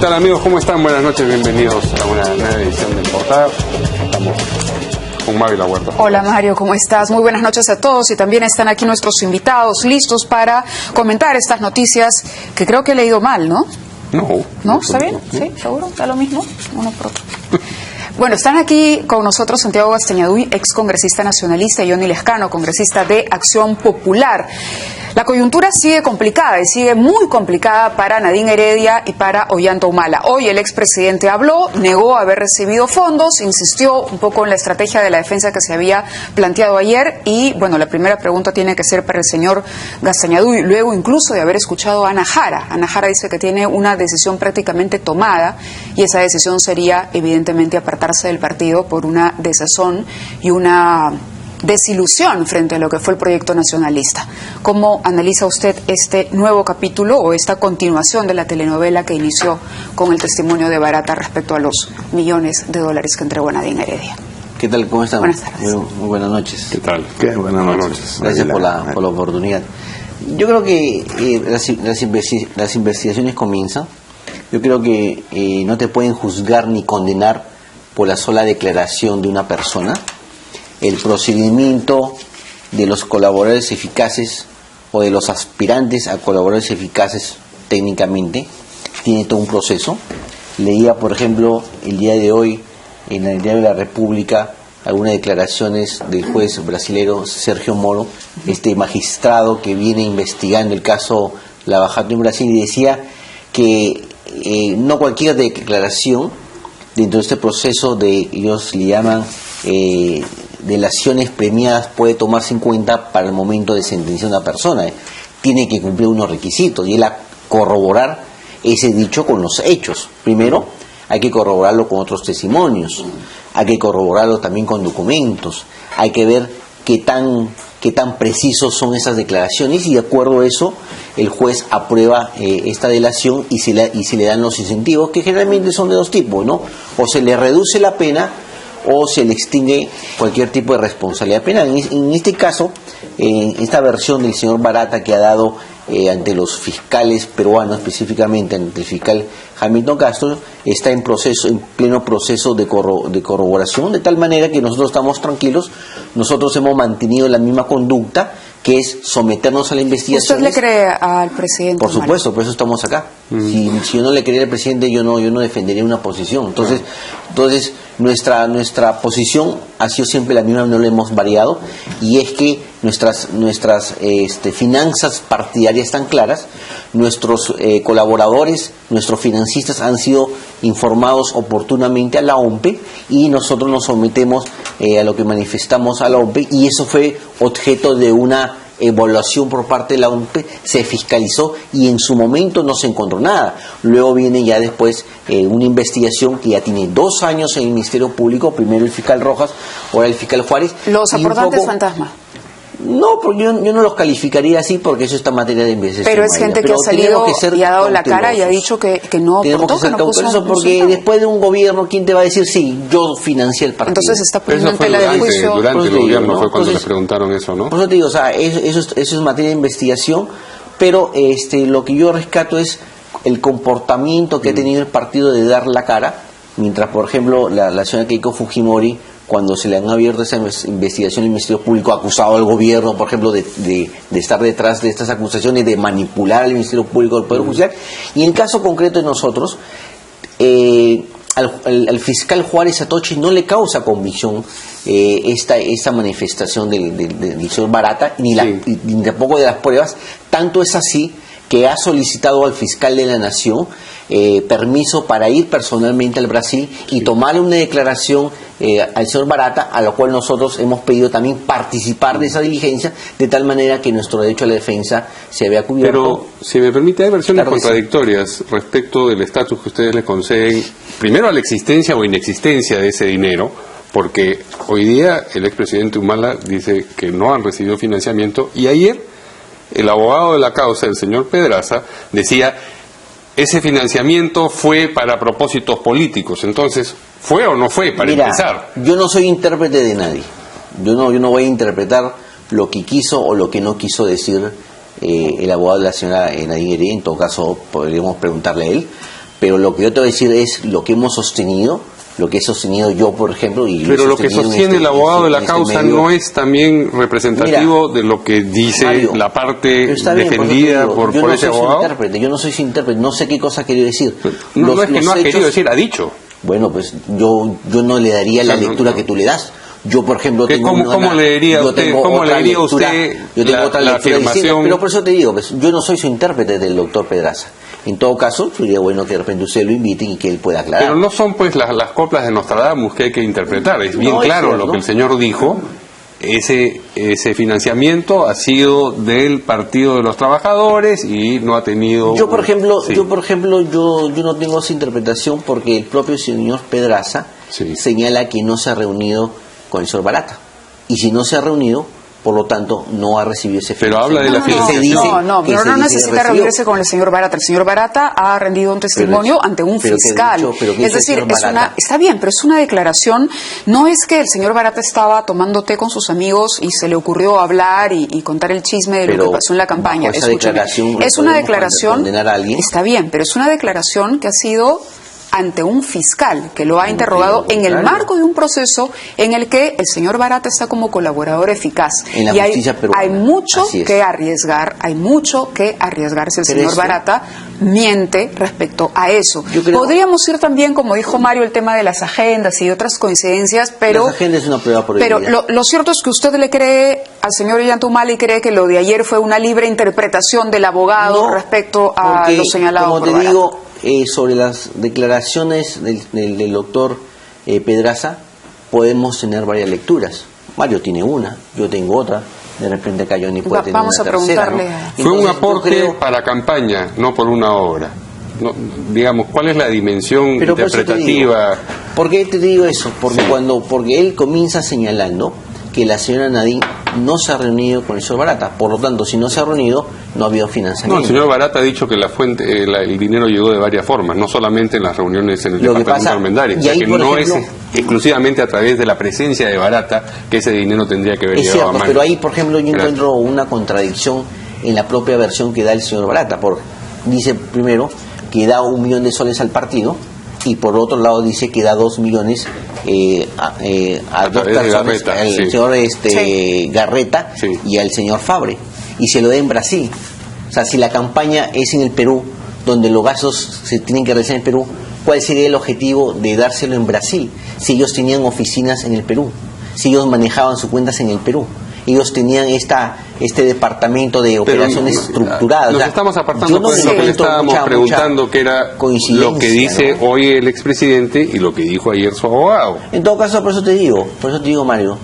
tal, amigos? ¿Cómo están? Buenas noches, bienvenidos a una nueva edición de Portada. Estamos con Mavi La Huerta. Hola Mario, ¿cómo estás? Muy buenas noches a todos y también están aquí nuestros invitados listos para comentar estas noticias que creo que he leído mal, ¿no? ¿No? ¿Está bien? ¿Sí? ¿Seguro? ¿Está lo mismo? Uno por otro. Bueno, están aquí con nosotros Santiago Gastañaduy, ex congresista nacionalista, y Johnny Lescano, congresista de Acción Popular. La coyuntura sigue complicada y sigue muy complicada para Nadine Heredia y para Ollanta Humala. Hoy el expresidente habló, negó haber recibido fondos, insistió un poco en la estrategia de la defensa que se había planteado ayer y, bueno, la primera pregunta tiene que ser para el señor Gastañaduy, luego incluso de haber escuchado a Ana Jara. Ana Jara dice que tiene una decisión prácticamente tomada y esa decisión sería, evidentemente, apartarse del partido por una desazón y una desilusión frente a lo que fue el proyecto nacionalista. ¿Cómo analiza usted este nuevo capítulo o esta continuación de la telenovela que inició con el testimonio de Barata respecto a los millones de dólares que entregó Nadine Heredia? ¿Qué tal? ¿Cómo están? Buenas tardes. Muy buenas noches. ¿Qué tal? Buenas noches. Gracias por la oportunidad. Yo creo que las investigaciones comienzan. Yo creo que no te pueden juzgar ni condenar por la sola declaración de una persona. El procedimiento de los colaboradores eficaces o de los aspirantes a colaboradores eficaces técnicamente tiene todo un proceso. Leía, por ejemplo, el día de hoy en el Diario de la República algunas declaraciones del juez brasilero Sergio Moro, este magistrado que viene investigando el caso Lava Jato en Brasil, y decía que no cualquier declaración dentro de este proceso de, ellos le llaman delaciones premiadas, puede tomarse en cuenta para el momento de sentenciar a una persona. Tiene que cumplir unos requisitos y él a corroborar ese dicho con los hechos. Primero, hay que corroborarlo con otros testimonios, hay que corroborarlo también con documentos, hay que ver qué tan precisos son esas declaraciones, y de acuerdo a eso el juez aprueba esta delación y se le dan los incentivos, que generalmente son de dos tipos, ¿no? O se le reduce la pena o se le extingue cualquier tipo de responsabilidad penal. En este caso, esta versión del señor Barata que ha dado ante los fiscales peruanos, específicamente ante el fiscal Hamilton Castro, está en pleno proceso de corroboración, de tal manera que nosotros estamos tranquilos. Nosotros hemos mantenido la misma conducta, que es someternos a la investigación. ¿Usted le cree al presidente? Por supuesto, por eso estamos acá. Si yo no le creía al presidente, yo no defendería una posición. Entonces nuestra posición ha sido siempre la misma, no la hemos variado, y es que nuestras finanzas partidarias están claras. Nuestros colaboradores, nuestros financistas han sido informados oportunamente a la OMPE, y nosotros nos sometemos a lo que manifestamos a la OMPE, y eso fue objeto de una evaluación por parte de la OMPE, se fiscalizó y en su momento no se encontró nada. Luego viene ya después una investigación que ya tiene 2 años en el Ministerio Público, primero el fiscal Rojas, ahora el fiscal Juárez. ¿Los aportantes fantasma? No, porque yo no los calificaría así, porque eso está en materia de investigación. Pero es gente que ha salido y ha dado la cara y ha dicho que no tenemos aportó, que ser que no cautelosos, puso porque después de un gobierno, ¿quién te va a decir sí, yo financié el partido? Entonces está poniendo en Eso fue tela de juicio. durante el gobierno, ¿no? Fue cuando Entonces, les preguntaron eso, ¿no? Por eso te digo, o sea, eso es materia de investigación, pero lo que yo rescato es el comportamiento que ha tenido el partido de dar la cara, mientras, por ejemplo, la señora Keiko Fujimori, cuando se le han abierto esa investigación en el Ministerio Público, ha acusado al gobierno, por ejemplo, de estar detrás de estas acusaciones, de manipular al Ministerio Público del Poder Judicial. Y en el caso concreto de nosotros, al fiscal Juárez Atoche no le causa convicción esta manifestación del señor Barata, ni tampoco de las pruebas. Tanto es así que ha solicitado al fiscal de la Nación permiso para ir personalmente al Brasil y tomarle una declaración al señor Barata, a lo cual nosotros hemos pedido también participar de esa diligencia, de tal manera que nuestro derecho a la defensa se vea cubierto. Pero, si me permite, hay versiones Claro, contradictorias respecto del estatus que ustedes le conceden, primero a la existencia o inexistencia de ese dinero, porque hoy día el expresidente Humala dice que no han recibido financiamiento, y ayer el abogado de la causa, el señor Pedraza, decía ese financiamiento fue para propósitos políticos. Entonces, ¿fue o no fue, para empezar? Yo no soy intérprete de nadie. Yo no voy a interpretar lo que quiso o lo que no quiso decir el abogado de la señora Nadine Heredia. En todo caso, podríamos preguntarle a él. Pero lo que yo te voy a decir es lo que hemos sostenido, lo que he sostenido yo, por ejemplo. Pero lo que sostiene el abogado de la causa no es también representativo de lo que dice Mario, la parte defendida por ese abogado. Yo no soy su intérprete, no sé qué cosa ha querido decir. No es que no ha querido decir, ha dicho. Bueno, pues yo no le daría la lectura que tú le das. Yo, por ejemplo, tengo ¿Cómo leería usted la afirmación? Pero por eso te digo, pues, yo no soy su intérprete del doctor Pedraza. En todo caso, sería bueno que de repente usted lo invite y que él pueda aclarar. Pero no son pues las coplas de Nostradamus que hay que interpretar. Es bien claro lo que el señor dijo. Ese financiamiento ha sido del Partido de los Trabajadores y no ha tenido... Yo, por ejemplo, yo no tengo esa interpretación porque el propio señor Pedraza señala que no se ha reunido con el señor Barata. Y si no se ha reunido, por lo tanto, no ha recibido ese financiamiento. Pero habla de la financiación. No necesita reunirse con el señor Barata. El señor Barata ha rendido un testimonio ante un fiscal. Es decir, está bien, pero es una declaración. No es que el señor Barata estaba tomando té con sus amigos y se le ocurrió hablar y contar el chisme de lo que pasó en la campaña. Es una declaración. Está bien, pero es una declaración que ha sido ante un fiscal que lo ha interrogado en el marco de un proceso en el que el señor Barata está como colaborador eficaz. En la justicia peruana. Hay mucho que arriesgar si el señor Barata miente respecto a eso. Podríamos ir también, como dijo Mario, el tema de las agendas y otras coincidencias, pero... Las agendas es una prueba por Pero lo cierto es que usted le cree al señor Ollantumala y cree que lo de ayer fue una libre interpretación del abogado respecto a lo señalado por Barata. Como te digo, sobre las declaraciones del doctor Pedraza, podemos tener varias lecturas. Mario tiene una, yo tengo otra, de repente Cayoni puede tener una tercera. Vamos a preguntarle. ¿No? Fue un aporte para campaña, no por una obra. No, digamos, ¿cuál es la dimensión interpretativa? ¿Por qué te digo eso? Porque él comienza señalando que la señora Nadine no se ha reunido con el señor Barata. Por lo tanto, si no se ha reunido, no ha habido financiamiento. No, el señor Barata ha dicho que la fuente, el dinero llegó de varias formas, no solamente en las reuniones en el departamento de Armendáriz. O sea, que no es exclusivamente a través de la presencia de Barata que ese dinero tendría que haber llegado a mano. Pero ahí, por ejemplo, yo encuentro una contradicción en la propia versión que da el señor Barata. Dice primero que da 1 millón de soles al partido, y por otro lado dice que da 2 millones a dos personas, al señor Garreta y al señor Fabre, y se lo da en Brasil. O sea, si la campaña es en el Perú, donde los gastos se tienen que realizar en el Perú, ¿cuál sería el objetivo de dárselo en Brasil? Si ellos tenían oficinas en el Perú, si ellos manejaban sus cuentas en el Perú, ellos tenían este departamento de operaciones estructuradas. Nos estamos apartando de lo que le estábamos preguntando, que era lo que dice hoy el expresidente y lo que dijo ayer su abogado. En todo caso, por eso te digo, Mario,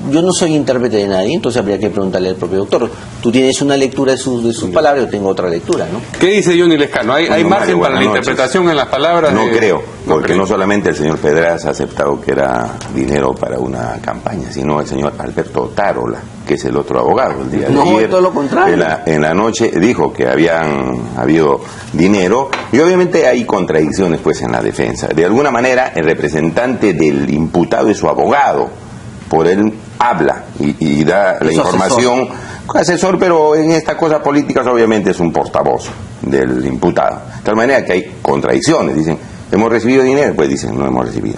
yo no soy intérprete de nadie, entonces habría que preguntarle al propio doctor. Tú tienes una lectura de sus palabras, yo tengo otra lectura, ¿no? ¿Qué dice Johnny Lescano? ¿Hay margen para la interpretación en las palabras? No creo, porque no solamente el señor Pedraza ha aceptado que era dinero para una campaña, sino el señor Alberto Tarola, que es el otro abogado. El día de ayer, todo lo contrario. En la noche dijo que habían habido dinero, y obviamente hay contradicciones pues en la defensa. De alguna manera el representante del imputado es su abogado, por él habla y da la información, asesor, pero en estas cosas políticas obviamente es un portavoz del imputado. De tal manera que hay contradicciones. Dicen, ¿hemos recibido dinero? Pues dicen, no hemos recibido.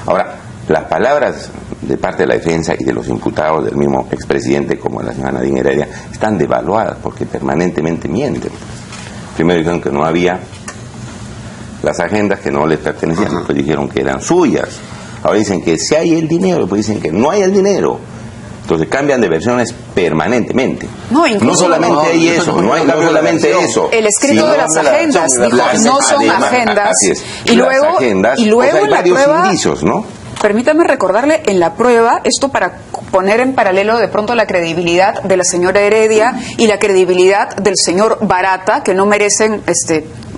Ahora, las palabras de parte de la defensa y de los imputados del mismo expresidente, como la señora Nadine Heredia, están devaluadas porque permanentemente mienten. Primero dijeron que no había las agendas, que no les pertenecían, después dijeron que eran suyas. Ahora dicen que sí hay el dinero, después dicen que no hay el dinero. Entonces cambian de versiones permanentemente. No solamente hay eso, no hay solamente eso. El escrito de las agendas dijo no son agendas. Y luego hay varios indicios, ¿no? Permítame recordarle en la prueba, esto para poner en paralelo de pronto la credibilidad de la señora Heredia y la credibilidad del señor Barata, que no merecen,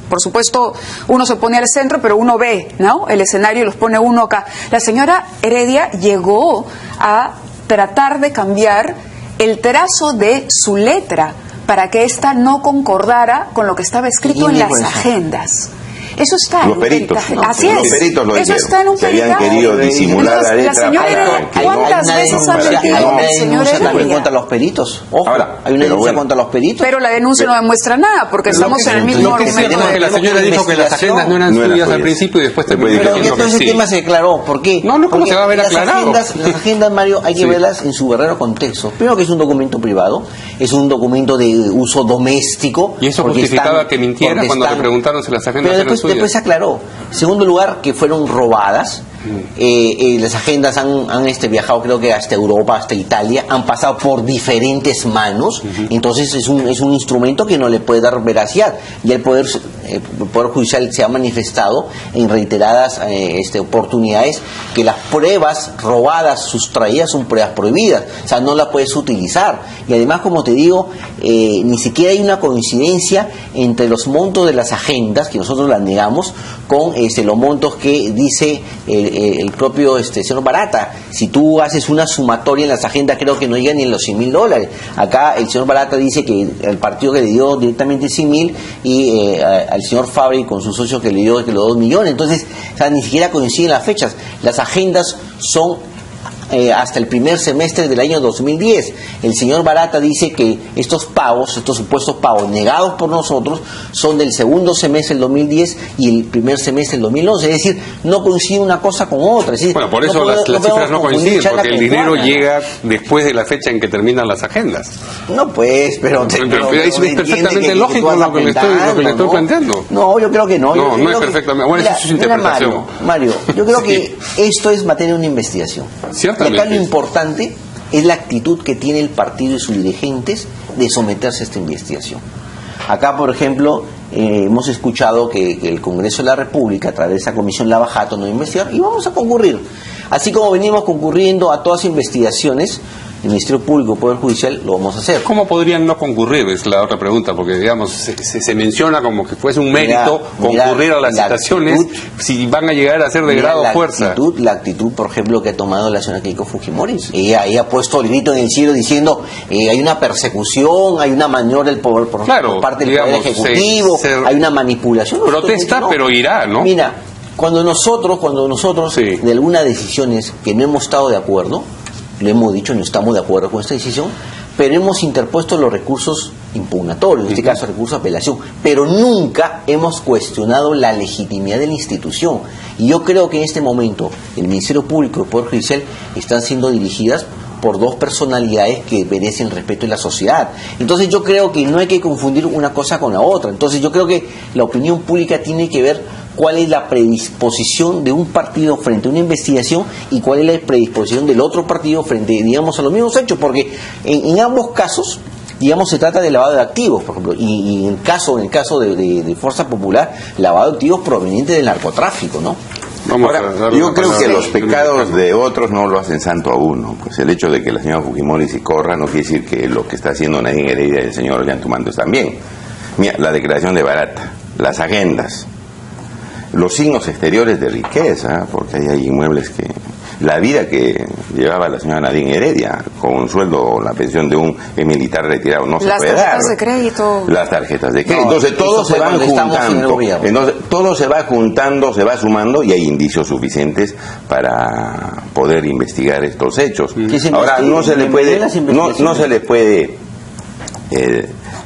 por supuesto, uno se pone al centro, pero uno ve, ¿no?, el escenario y los pone uno acá. La señora Heredia llegó a tratar de cambiar el trazo de su letra para que ésta no concordara con lo que estaba escrito en las agendas. Eso está los peritos. Así es. Los peritos lo eso dijeron. está en un Se habían peritaje. querido disimular la letra. La señora Heredia, ¿cuántas veces ha mentido Hay el una señor denuncia también Heredia? contra los peritos. Ojo, Ahora, hay una pero denuncia bueno. contra los peritos. Pero la denuncia no demuestra nada, porque estamos en el mismo Lo que es cierto argumento. es que la señora dijo que las agendas no eran suyas al principio y después terminó Pero diciendo entonces que el sí. tema se aclaró. ¿Por qué? No, ¿cómo Porque se va a ver las aclarado? Las agendas, Mario, hay que Sí. verlas en su verdadero contexto. Primero que es un documento privado, es un documento de uso doméstico. Y eso porque justificaba que mintiera porque cuando le preguntaron si las agendas Pero eran suyas. después se aclaró. En segundo lugar, que fueron robadas. Las agendas han viajado, creo que hasta Europa, hasta Italia, han pasado por diferentes manos. Entonces es un instrumento que no le puede dar veracidad. Y el Poder Judicial se ha manifestado en reiteradas oportunidades que las pruebas robadas, sustraídas, son pruebas prohibidas. O sea, no las puedes utilizar. Y además, como te digo, ni siquiera hay una coincidencia entre los montos de las agendas, que nosotros las negamos, con los montos que dice el propio señor Barata. Si tú haces una sumatoria en las agendas, creo que no llega ni en los $100,000. Acá el señor Barata dice que el partido que le dio directamente 100,000 y al señor Fabri con sus socios que le dio 2 millones. Entonces, o sea, ni siquiera coinciden las fechas. Las agendas son hasta el primer semestre del año 2010. El señor Barata dice que estos pagos, estos supuestos pagos negados por nosotros, son del segundo semestre del 2010 y el primer semestre del 2011. Es decir, no coincide una cosa con otra. Es decir, Bueno, por eso no las podemos cifras no confundir coinciden, porque el Chala con dinero Juana. llega después de la fecha en que terminan las agendas. No, pues, pero Es entiende perfectamente que lógico tú vas lo que le estoy apuntando, ¿no? planteando. No, yo creo que no. No, Yo no creo es que- perfectamente. Bueno, esa es su mira, interpretación. Mario, yo creo Sí. que esto es materia de una investigación. Ciertamente. Y acá lo importante es la actitud que tiene el partido y sus dirigentes de someterse a esta investigación. Acá, por ejemplo, hemos escuchado que el Congreso de la República, a través de esa comisión Lavajato, nos va a investigar y vamos a concurrir. Así como venimos concurriendo a todas las investigaciones, el Ministerio Público, el Poder Judicial, lo vamos a hacer. ¿Cómo podrían no concurrir? Es la otra pregunta, porque digamos, se menciona como que fuese un mérito concurrir a las la citaciones actitud, si van a llegar a ser de grado o fuerza. La actitud, por ejemplo, que ha tomado la señora Keiko Fujimori. Ella ha puesto el grito en el cielo diciendo hay una persecución, hay una maniobra del poder por parte del Poder Ejecutivo, hay una manipulación. Protesta, no. pero irá, ¿no? Mira, cuando nosotros Sí. de algunas decisiones que no hemos estado de acuerdo, lo hemos dicho, no estamos de acuerdo con esta decisión, pero hemos interpuesto los recursos impugnatorios, en este caso recursos de apelación, pero nunca hemos cuestionado la legitimidad de la institución. Y yo creo que en este momento el Ministerio Público y el Poder Judicial están siendo dirigidas por dos personalidades que merecen respeto en la sociedad. Entonces yo creo que no hay que confundir una cosa con la otra. Entonces yo creo que la opinión pública tiene que ver cuál es la predisposición de un partido frente a una investigación y cuál es la predisposición del otro partido frente, digamos, a los mismos hechos, porque en ambos casos, digamos, se trata de lavado de activos, por ejemplo, y en el caso de Fuerza Popular, lavado de activos proveniente del narcotráfico, ¿no? Ahora, yo creo que los pecados de otros no lo hacen santo a uno. Pues el hecho de que la señora Fujimori se corra no quiere decir que lo que está haciendo Nadine Heredia y el señor Ollantumala están bien. Mira, la declaración de Barata, las agendas, los signos exteriores de riqueza, porque ahí hay inmuebles que... La vida que llevaba la señora Nadine Heredia, con un sueldo o la pensión de un militar retirado, no se puede dar. Las tarjetas de crédito. Las tarjetas de crédito. No, entonces todo se va juntando. gobierno. Entonces todo se va juntando, se va sumando y hay indicios suficientes para poder investigar estos hechos. Ahora no se le puede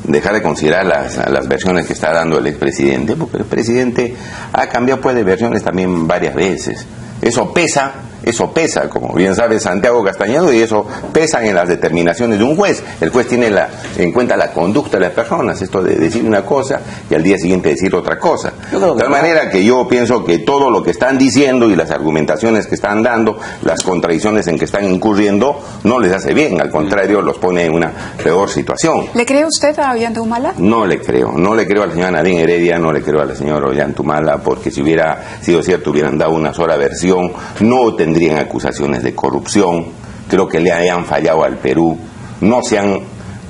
dejar de considerar las versiones que está dando el expresidente, porque el presidente ha cambiado pues de versiones también varias veces. Eso pesa, como bien sabe Santiago Castañedo, y eso pesa en las determinaciones de un juez. El juez tiene en cuenta la conducta de las personas, esto de decir una cosa y al día siguiente decir otra cosa. De tal manera que yo pienso que todo lo que están diciendo y las argumentaciones que están dando, las contradicciones en que están incurriendo, no les hace bien, al contrario, los pone en una peor situación. ¿Le cree usted a Ollantumala? No le creo a la señora Nadine Heredia, no le creo a la señora Ollantumala, porque si hubiera sido cierto, hubieran dado una sola versión, no tendrían acusaciones de corrupción, creo que le hayan fallado al Perú, no se han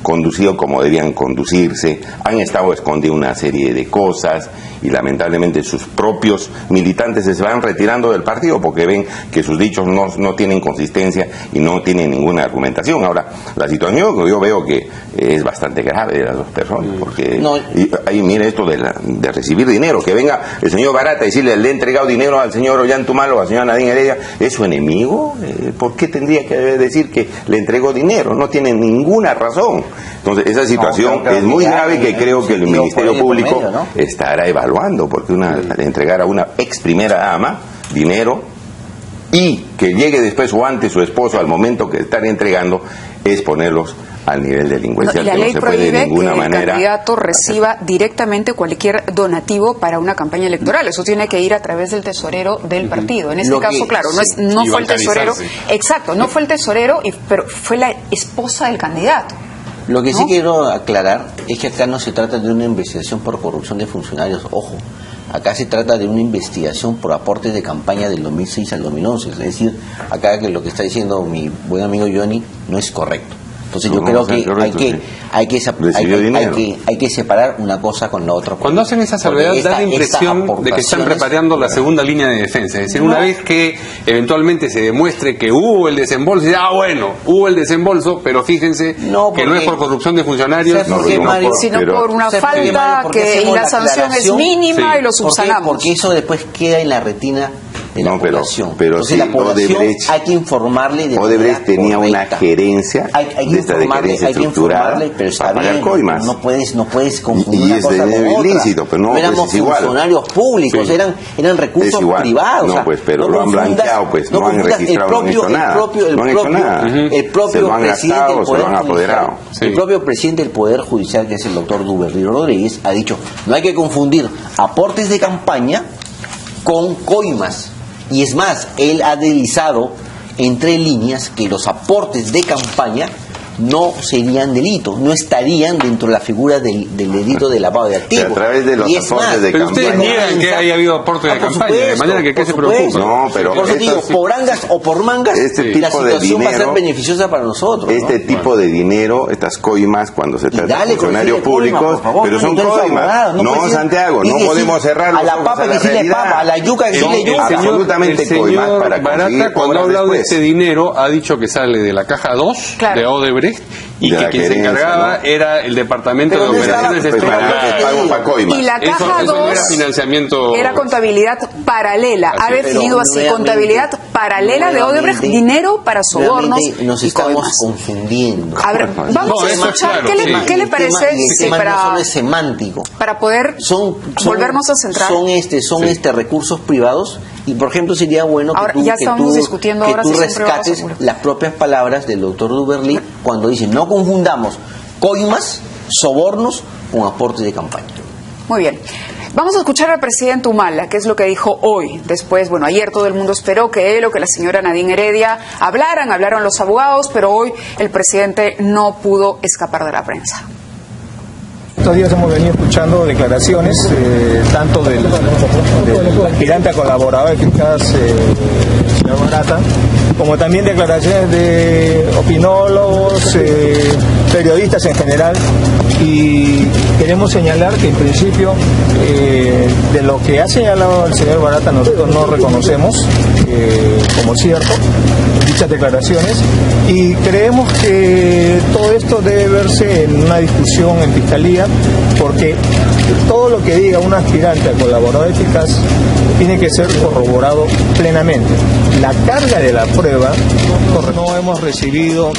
conducido como debían conducirse, han estado escondiendo una serie de cosas y lamentablemente sus propios militantes se van retirando del partido porque ven que sus dichos no tienen consistencia y no tienen ninguna argumentación. Ahora, la situación que yo veo que es bastante grave de las dos personas, porque ahí mire esto de recibir dinero, que venga el señor Barata y decirle, le he entregado dinero al señor Ollantumal o al señor Nadine Heredia, ¿es su enemigo? ¿Por qué tendría que decir que le entregó dinero? No tiene ninguna razón. Entonces, esa situación es muy grave que creo que el Ministerio Público estará evaluando, porque entregar a una ex primera dama dinero y que llegue después o antes su esposo al momento que están entregando es ponerlos al nivel delincuencial, la que ley no se puede de prohíbe ninguna que el manera candidato reciba directamente cualquier donativo para una campaña electoral. Eso tiene que ir a través del tesorero del partido. En este caso, claro, no fue el tesorero. Exacto, no fue el tesorero, pero fue la esposa del candidato. Lo que sí quiero aclarar es que acá no se trata de una investigación por corrupción de funcionarios, ojo. Acá se trata de una investigación por aportes de campaña del 2006 al 2011. Es decir, acá que lo que está diciendo mi buen amigo Johnny no es correcto. Entonces yo creo que hay que separar una cosa con la otra. Cuando hacen esa salvedad da la impresión de que están preparando la segunda línea de defensa. Es decir, una vez que eventualmente se demuestre que hubo el desembolso, bueno, hubo el desembolso, pero fíjense que no es por corrupción de funcionarios, sino por una falta y la sanción es mínima y lo subsanamos. Porque eso después queda en la retina de la población. Pero entonces la población hay que informarle de Odebrecht tenía una gerencia de esta gerencia estructurada para pagar coimas. No puedes confundir una cosa con otra. Ilícito, pero no éramos funcionarios públicos, eran recursos privados. No, pues, pero lo han blanqueado, pues, no han registrado, no han hecho nada. El propio presidente del Poder Judicial, el propio presidente del Poder Judicial, que es el doctor Duberry Rodríguez, ha dicho, no hay que confundir aportes de campaña con coimas. Y es más, él ha deslizado entre líneas que los aportes de campaña no serían delito, no estarían dentro de la figura del delito de lavado de activos. A través de los aportes de pero campaña. ustedes niegan que haya habido aportes de campaña, de manera que se preocupa. No, pero por eso digo, por angas o por mangas, la situación va a ser beneficiosa para nosotros. Tipo de dinero, estas coimas, cuando se trata de funcionarios públicos, pero son coimas. No, Santiago, no podemos cerrar los ojos a la papa decirle papa, a la yuca decirle yuca. Absolutamente coimas para Barata, cuando ha hablado de ese dinero, ha dicho que sale de la caja 2 de Odebrecht y que quien se encargaba era el Departamento de Operaciones Estructurales. Y la caja 2 era financiamiento, era contabilidad paralela, ha definido así, contabilidad paralela de Odebrecht, dinero para sobornos. Nos estamos confundiendo. A ver, vamos a escuchar qué le parece no solo es semántico, para poder volvernos a centrar. Son recursos privados. Y por ejemplo sería bueno que tú rescates las propias palabras del doctor Duberly cuando dice no confundamos coimas, sobornos con aportes de campaña. Muy bien. Vamos a escuchar al presidente Humala, que es lo que dijo hoy. Después, ayer todo el mundo esperó que él o que la señora Nadine Heredia hablaron los abogados, pero hoy el presidente no pudo escapar de la prensa. Estos días hemos venido escuchando declaraciones tanto del aspirante a colaborador eficaz, señor Barata, como también declaraciones de opinólogos, periodistas en general, y queremos señalar que en principio de lo que ha señalado el señor Barata nosotros no reconocemos como cierto dichas declaraciones, y creemos que todo esto debe verse en una discusión en Fiscalía, porque todo lo que diga un aspirante a colaborador eficaz tiene que ser corroborado plenamente. La carga de la prueba, no hemos recibido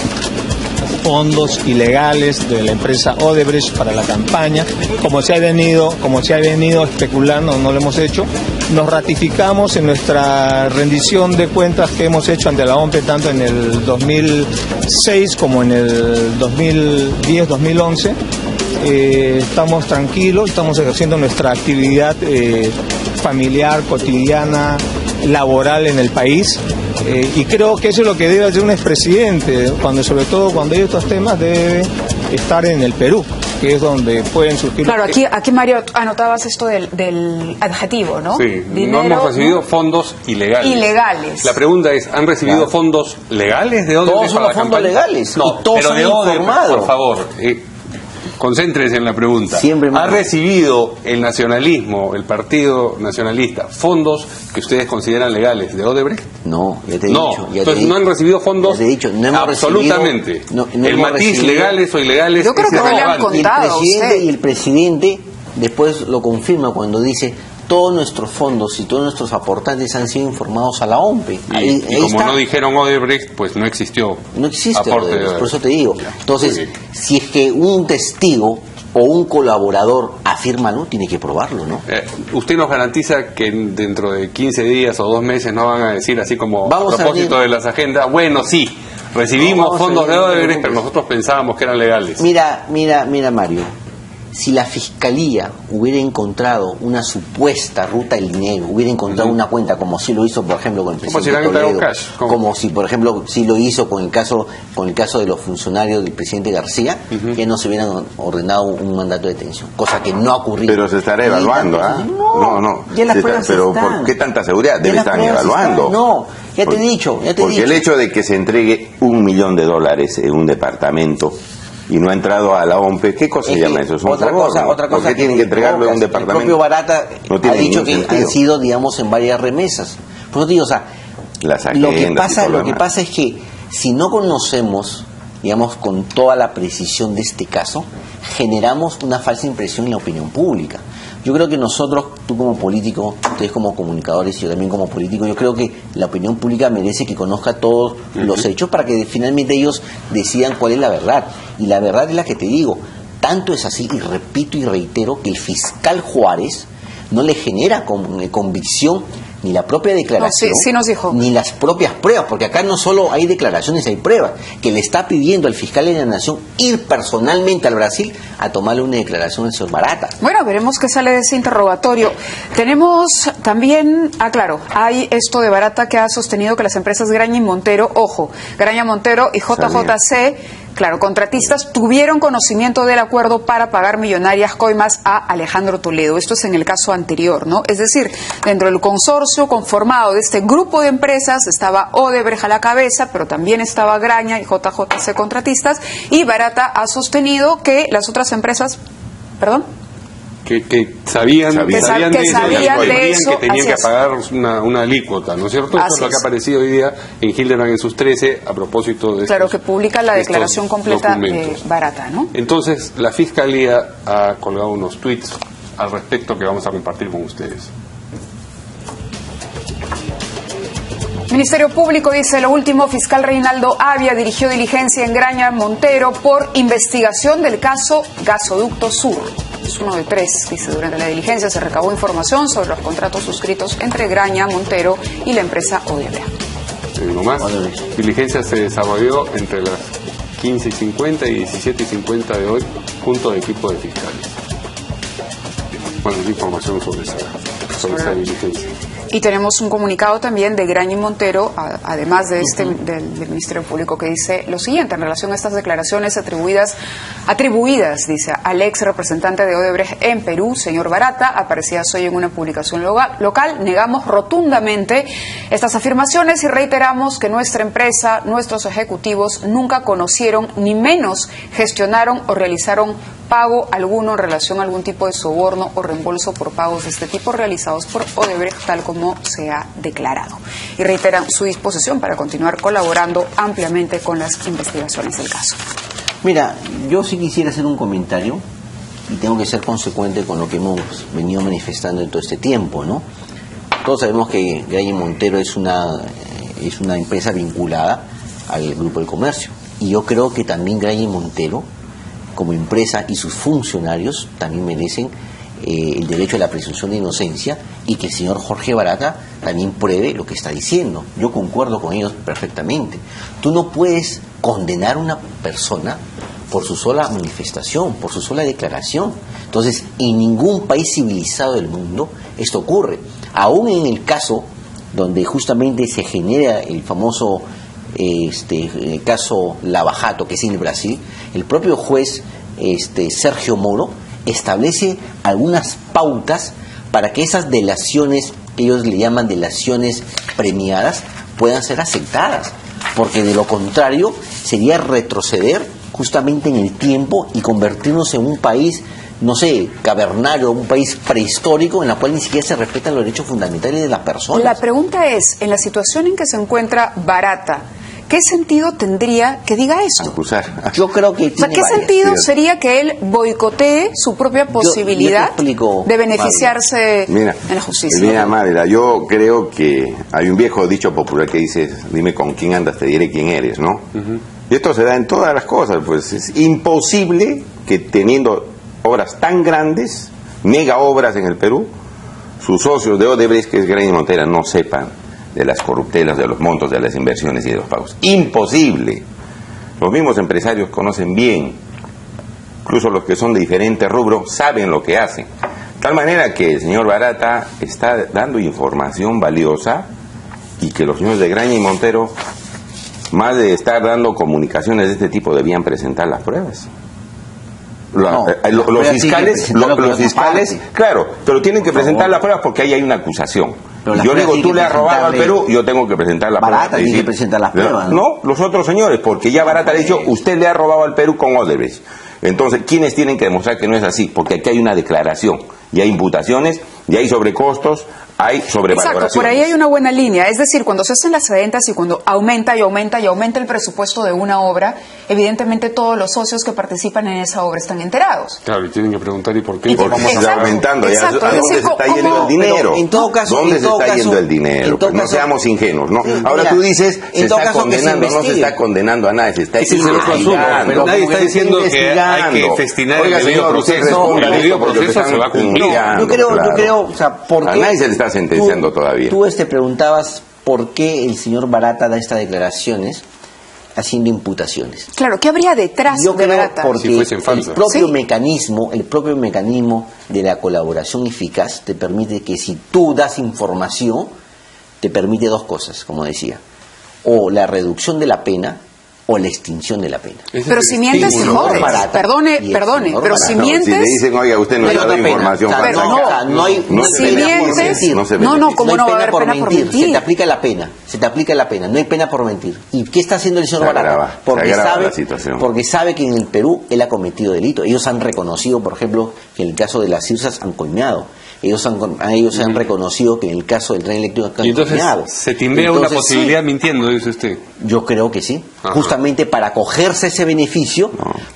fondos ilegales de la empresa Odebrecht para la campaña, como se ha venido especulando, no lo hemos hecho. Nos ratificamos en nuestra rendición de cuentas que hemos hecho ante la OMPE tanto en el 2006 como en el 2010-2011. Estamos tranquilos, estamos ejerciendo nuestra actividad familiar, cotidiana, laboral en el país, y creo que eso es lo que debe hacer un expresidente, sobre todo cuando hay estos temas, debe estar en el Perú. que es donde pueden surgir... Claro, aquí Mario, anotabas esto del adjetivo, ¿no? Sí, Dinero, no hemos recibido fondos ilegales. Ilegales. La pregunta es, ¿han recibido fondos legales de Odebrecht? Todos son para la fondos campaña? legales, No, y todos pero han de Odebrecht, informado. por favor, concéntrese en la pregunta. Siempre ¿Ha más. recibido el nacionalismo, el Partido Nacionalista, fondos que ustedes consideran legales de Odebrecht? No, ya te he No, dicho. entonces no han recibido fondos ya te he dicho, no hemos absolutamente. recibido, no el hemos matiz recibido. legales o ilegales Yo creo es que no le han irrelevante. contado. Y el presidente después lo confirma cuando dice todos nuestros fondos y todos nuestros aportantes han sido informados a la OMPE. Y como está. no dijeron Odebrecht, pues no existió No existe aporte Odebrecht, de por eso te digo. Ya, Entonces, muy bien. si es que un testigo o un colaborador afirma algo, tiene que probarlo, ¿no? ¿Usted nos garantiza que dentro de 15 días o 2 meses no van a decir así como Vamos a propósito a ver. de las agendas? Bueno, sí, recibimos No, vamos a fondos ver, de no te Odebrecht, preocupes. pero nosotros pensábamos que eran legales. Mira, Mario. Si la Fiscalía hubiera encontrado una supuesta ruta del dinero, hubiera encontrado una cuenta, como si lo hizo, por ejemplo, con el Como si presidente le habían Toledo, pagado cash, ¿cómo? como si, por ejemplo, si lo hizo con el caso de los funcionarios del presidente García, que no se hubieran ordenado un mandato de detención, cosa que no ha ocurrido. Pero se estará evaluando, ¿ah? No. Ya las Se pruebas está- pero están. ¿por qué tanta seguridad? Ya Debe las estar pruebas evaluando. están. No, ya te he dicho, Porque el hecho de que se entregue $1 millón en un departamento y no ha entrado a la OMPE, ¿qué cosa se llama eso? Es un otra soborno. cosa ¿Por qué tienen que entregarlo a un El departamento? propio Barata No ha tiene dicho ningún que sentido. han sido, digamos, en varias remesas. Por eso te digo, o sea, Las lo que agendas y todo pasa, lo demás. es que si no conocemos, digamos, con toda la precisión de este caso, generamos una falsa impresión en la opinión pública. Yo creo que nosotros, tú como político, ustedes como comunicadores y yo también como político, yo creo que la opinión pública merece que conozca todos los hechos para que finalmente ellos decidan cuál es la verdad. Y la verdad es la que te digo. Tanto es así, y repito y reitero, que el fiscal Juárez no le genera convicción ni la propia declaración, No, sí nos dijo. ni las propias pruebas, porque acá no solo hay declaraciones, hay pruebas, que le está pidiendo al fiscal de la Nación ir personalmente al Brasil a tomarle una declaración al señor Barata. Bueno, veremos qué sale de ese interrogatorio. Tenemos también, claro, hay esto de Barata que ha sostenido que las empresas Graña y Montero, ojo, Graña Montero y JJC, claro, contratistas, tuvieron conocimiento del acuerdo para pagar millonarias coimas a Alejandro Toledo. Esto es en el caso anterior, ¿no? Es decir, dentro del consorcio conformado de este grupo de empresas estaba Odebrecht a la cabeza, pero también estaba Graña y JJC contratistas, y Barata ha sostenido que las otras empresas, ¿perdón? Que sabían de eso, de eso, que tenían así que es. pagar una alícuota, ¿no es cierto? Eso Así es lo que es. ha aparecido hoy día en Hildebrand en sus 13 a propósito de Claro, estos- que publica la de estos declaración completa de documentos. Barata, ¿no? Entonces, la Fiscalía ha colgado unos tweets al respecto que vamos a compartir con ustedes. Ministerio Público dice lo último, fiscal Reinaldo Avia dirigió diligencia en Graña Montero por investigación del caso Gasoducto Sur. Es uno de 3, dice, durante la diligencia se recabó información sobre los contratos suscritos entre Graña Montero y la empresa Odebrecht. No más. Diligencia se desarrolló entre las 15:50 y 17:50 de hoy, junto al equipo de fiscales. Bueno, hay información sobre esa diligencia. Y tenemos un comunicado también de Graña y Montero, además de del Ministerio Público, que dice lo siguiente en relación a estas declaraciones atribuidas, dice, al ex representante de Odebrecht en Perú, señor Barata, aparecidas hoy en una publicación local. Negamos rotundamente estas afirmaciones y reiteramos que nuestra empresa, nuestros ejecutivos nunca conocieron, ni menos gestionaron o realizaron pago alguno en relación a algún tipo de soborno o reembolso por pagos de este tipo realizados por Odebrecht, tal como se ha declarado. Y reiteran su disposición para continuar colaborando ampliamente con las investigaciones del caso. Mira, yo sí quisiera hacer un comentario y tengo que ser consecuente con lo que hemos venido manifestando en todo este tiempo, ¿no? Todos sabemos que Graña y Montero es una empresa vinculada al Grupo del Comercio, y yo creo que también Graña y Montero como empresa y sus funcionarios también merecen el derecho a la presunción de inocencia, y que el señor Jorge Barata también pruebe lo que está diciendo. Yo concuerdo con ellos perfectamente. Tú no puedes condenar a una persona por su sola manifestación, por su sola declaración. Entonces, en ningún país civilizado del mundo esto ocurre. Aún en el caso donde justamente se genera el famoso caso Lava Jato, que es en el Brasil, el propio juez Sergio Moro, establece algunas pautas para que esas delaciones, que ellos le llaman delaciones premiadas, puedan ser aceptadas, porque de lo contrario sería retroceder justamente en el tiempo y convertirnos en un país, no sé, cavernario, un país prehistórico en el cual ni siquiera se respetan los derechos fundamentales de las personas. La pregunta es, en la situación en que se encuentra Barata, ¿qué sentido tendría que diga esto? Acusar. Yo creo que O sea, ¿qué sentido sería que él boicotee su propia posibilidad de beneficiarse en la justicia? Mira, Madela, yo creo que hay un viejo dicho popular que dice, dime con quién andas, te diré quién eres, ¿no? Y esto se da en todas las cosas, pues es imposible que teniendo obras tan grandes, mega obras en el Perú, sus socios de Odebrecht, que es Graña y Montera, no sepan de las corruptelas, de los montos, de las inversiones y de los pagos. Imposible. Los mismos empresarios conocen bien, incluso los que son de diferentes rubros, saben lo que hacen. De tal manera que el señor Barata está dando información valiosa y que los señores de Graña y Montero, más de estar dando comunicaciones de este tipo, debían presentar las pruebas. Los fiscales, claro, pero tienen que presentar las pruebas porque ahí hay una acusación. Yo digo, tú le has robado al Perú, yo tengo que presentar las pruebas. Barata tiene que presentar las pruebas. No, los otros señores, porque ya Barata le ha dicho, usted le ha robado al Perú con Odebrecht. Entonces, ¿quiénes tienen que demostrar que no es así? Porque aquí hay una declaración, y hay imputaciones, y hay sobrecostos, hay sobrevaloraciones. Exacto, por ahí hay una buena línea. Es decir, cuando se hacen las adentas y cuando aumenta y aumenta y aumenta el presupuesto de una obra, evidentemente todos los socios que participan en esa obra están enterados. Claro, y tienen que preguntar, ¿y por qué? Porque se está aumentando. Exacto, ¿A dónde se está yendo el dinero? En todo caso, ¿Dónde se está yendo el dinero? Pues no seamos ingenuos, ¿no? Ahora tú dices, se está condenando, no se está condenando a nadie, se está investigando. Pero nadie está diciendo que hay que festinar el debido proceso. El debido proceso se va a cumplir. Yo creo, o sea, ¿por qué? A nadie se le está sentenciando todavía. Tú te preguntabas por qué el señor Barata da estas declaraciones haciendo imputaciones. Claro, ¿qué habría detrás de Barata? Porque fuesen falsas. el propio mecanismo de la colaboración eficaz te permite que si tú das información, te permite dos cosas, como decía, o la reducción de la pena o la extinción de la pena. Pero si mientes, te jodes. Perdone, pero si mientes... Si le dicen, oiga, usted no da información... Si mientes... ¿cómo no va a haber pena por mentir? Se te aplica la pena, no hay pena por mentir. ¿Y qué está haciendo el señor Barata? Porque sabe que en el Perú él ha cometido delito. Ellos han reconocido, por ejemplo, que en el caso de las CIRSAs han coimado. Ellos han reconocido que en el caso del tren eléctrico han coimado. Se timbrea una posibilidad mintiendo, dice usted. Yo creo que sí. Justamente para acogerse ese beneficio,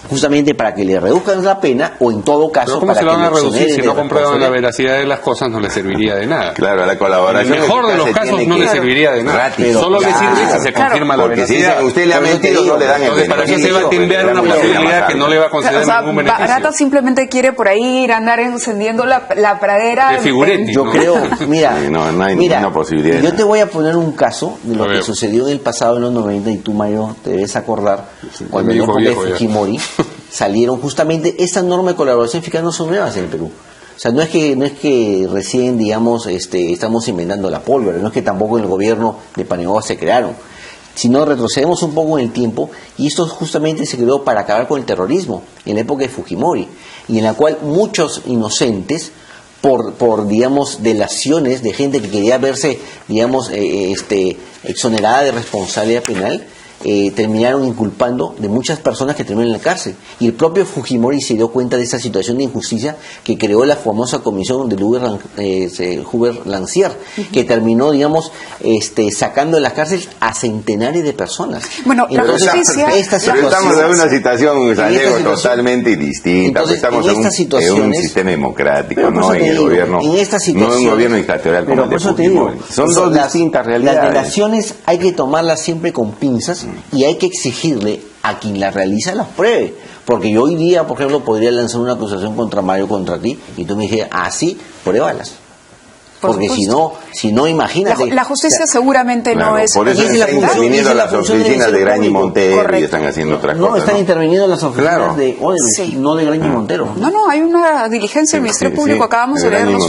justamente para que le reduzcan la pena, o en todo caso ¿cómo para se lo van a que reducir? Si no comprueban la veracidad de las cosas, no le serviría de nada. Claro, la colaboración. En el mejor de los casos no le serviría de nada. Solo le sirve si se confirma la veracidad. Si usted le ha mentido, no le dan el beneficio. ¿Para qué se va a timbear una posibilidad que no le va a conceder ningún beneficio? Barata simplemente quiere por ahí ir a andar encendiendo la pradera. De figuretti. Yo creo, mira, no hay ninguna posibilidad. Yo te voy a poner un caso de lo que sucedió en el pasado, en los 90, y tú, Mario, te debes acordar, cuando en la época de Fujimori salieron justamente esta norma de colaboración eficaz. No son nuevas en el Perú. O sea, no es que recién, digamos, estamos inventando la pólvora, no es que tampoco en el gobierno de Paniagua se crearon, sino retrocedemos un poco en el tiempo, y esto justamente se creó para acabar con el terrorismo en la época de Fujimori, y en la cual muchos inocentes, por digamos, delaciones de gente que quería verse, digamos, exonerada de responsabilidad penal, terminaron inculpando de muchas personas que terminaron en la cárcel. Y el propio Fujimori se dio cuenta de esa situación de injusticia, que creó la famosa comisión de Hubert-Lancier, que terminó, digamos, sacando de las cárceles a centenares de personas. Bueno, entonces, pero estamos en una situación, Gallego, totalmente distinta. Entonces, estamos en un sistema democrático, no en el gobierno, no en un gobierno dictatorial como el de Fujimori. Son dos distintas realidades. Las delaciones hay que tomarlas siempre con pinzas, y hay que exigirle a quien la realiza las pruebe, porque yo hoy día, por ejemplo, podría lanzar una acusación contra Mario, contra ti, y tú me dijeras, así, pruébalas. Porque si no, imagínate. La justicia seguramente claro, no es... Por eso están interviniendo las oficinas de Graña y Montero. Correcto. Y están haciendo otras cosas. No, están interviniendo las oficinas de Odebrecht, sí. no de Graña y Montero. No, hay una diligencia del Ministerio Público, acabamos de leerlo,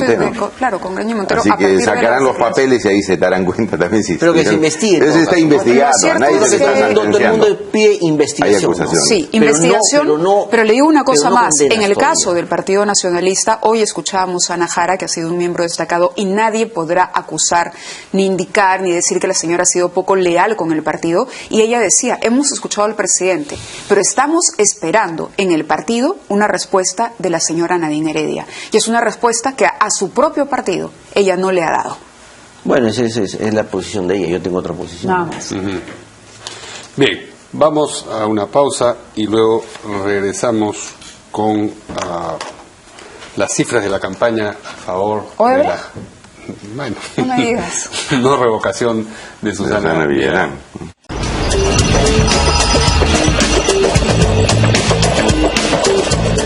claro, con Graña y Montero. Así que sacarán los papeles y ahí se darán cuenta también si... Pero que se investigue. Eso está investigado, nadie se está sentenciando. Todo el mundo pide investigación. Sí, investigación, pero le digo una cosa más. En el caso del Partido Nacionalista, hoy escuchábamos a Ana Jara, que ha sido un miembro destacado, y nadie podrá acusar, ni indicar, ni decir que la señora ha sido poco leal con el partido. Y ella decía, hemos escuchado al presidente, pero estamos esperando en el partido una respuesta de la señora Nadine Heredia. Y es una respuesta que a su propio partido ella no le ha dado. Bueno, esa es la posición de ella, yo tengo otra posición. Nada más. Bien, vamos a una pausa y luego regresamos con las cifras de la campaña a favor de la... Bueno, no me digas. No revocación de Susana Villarán.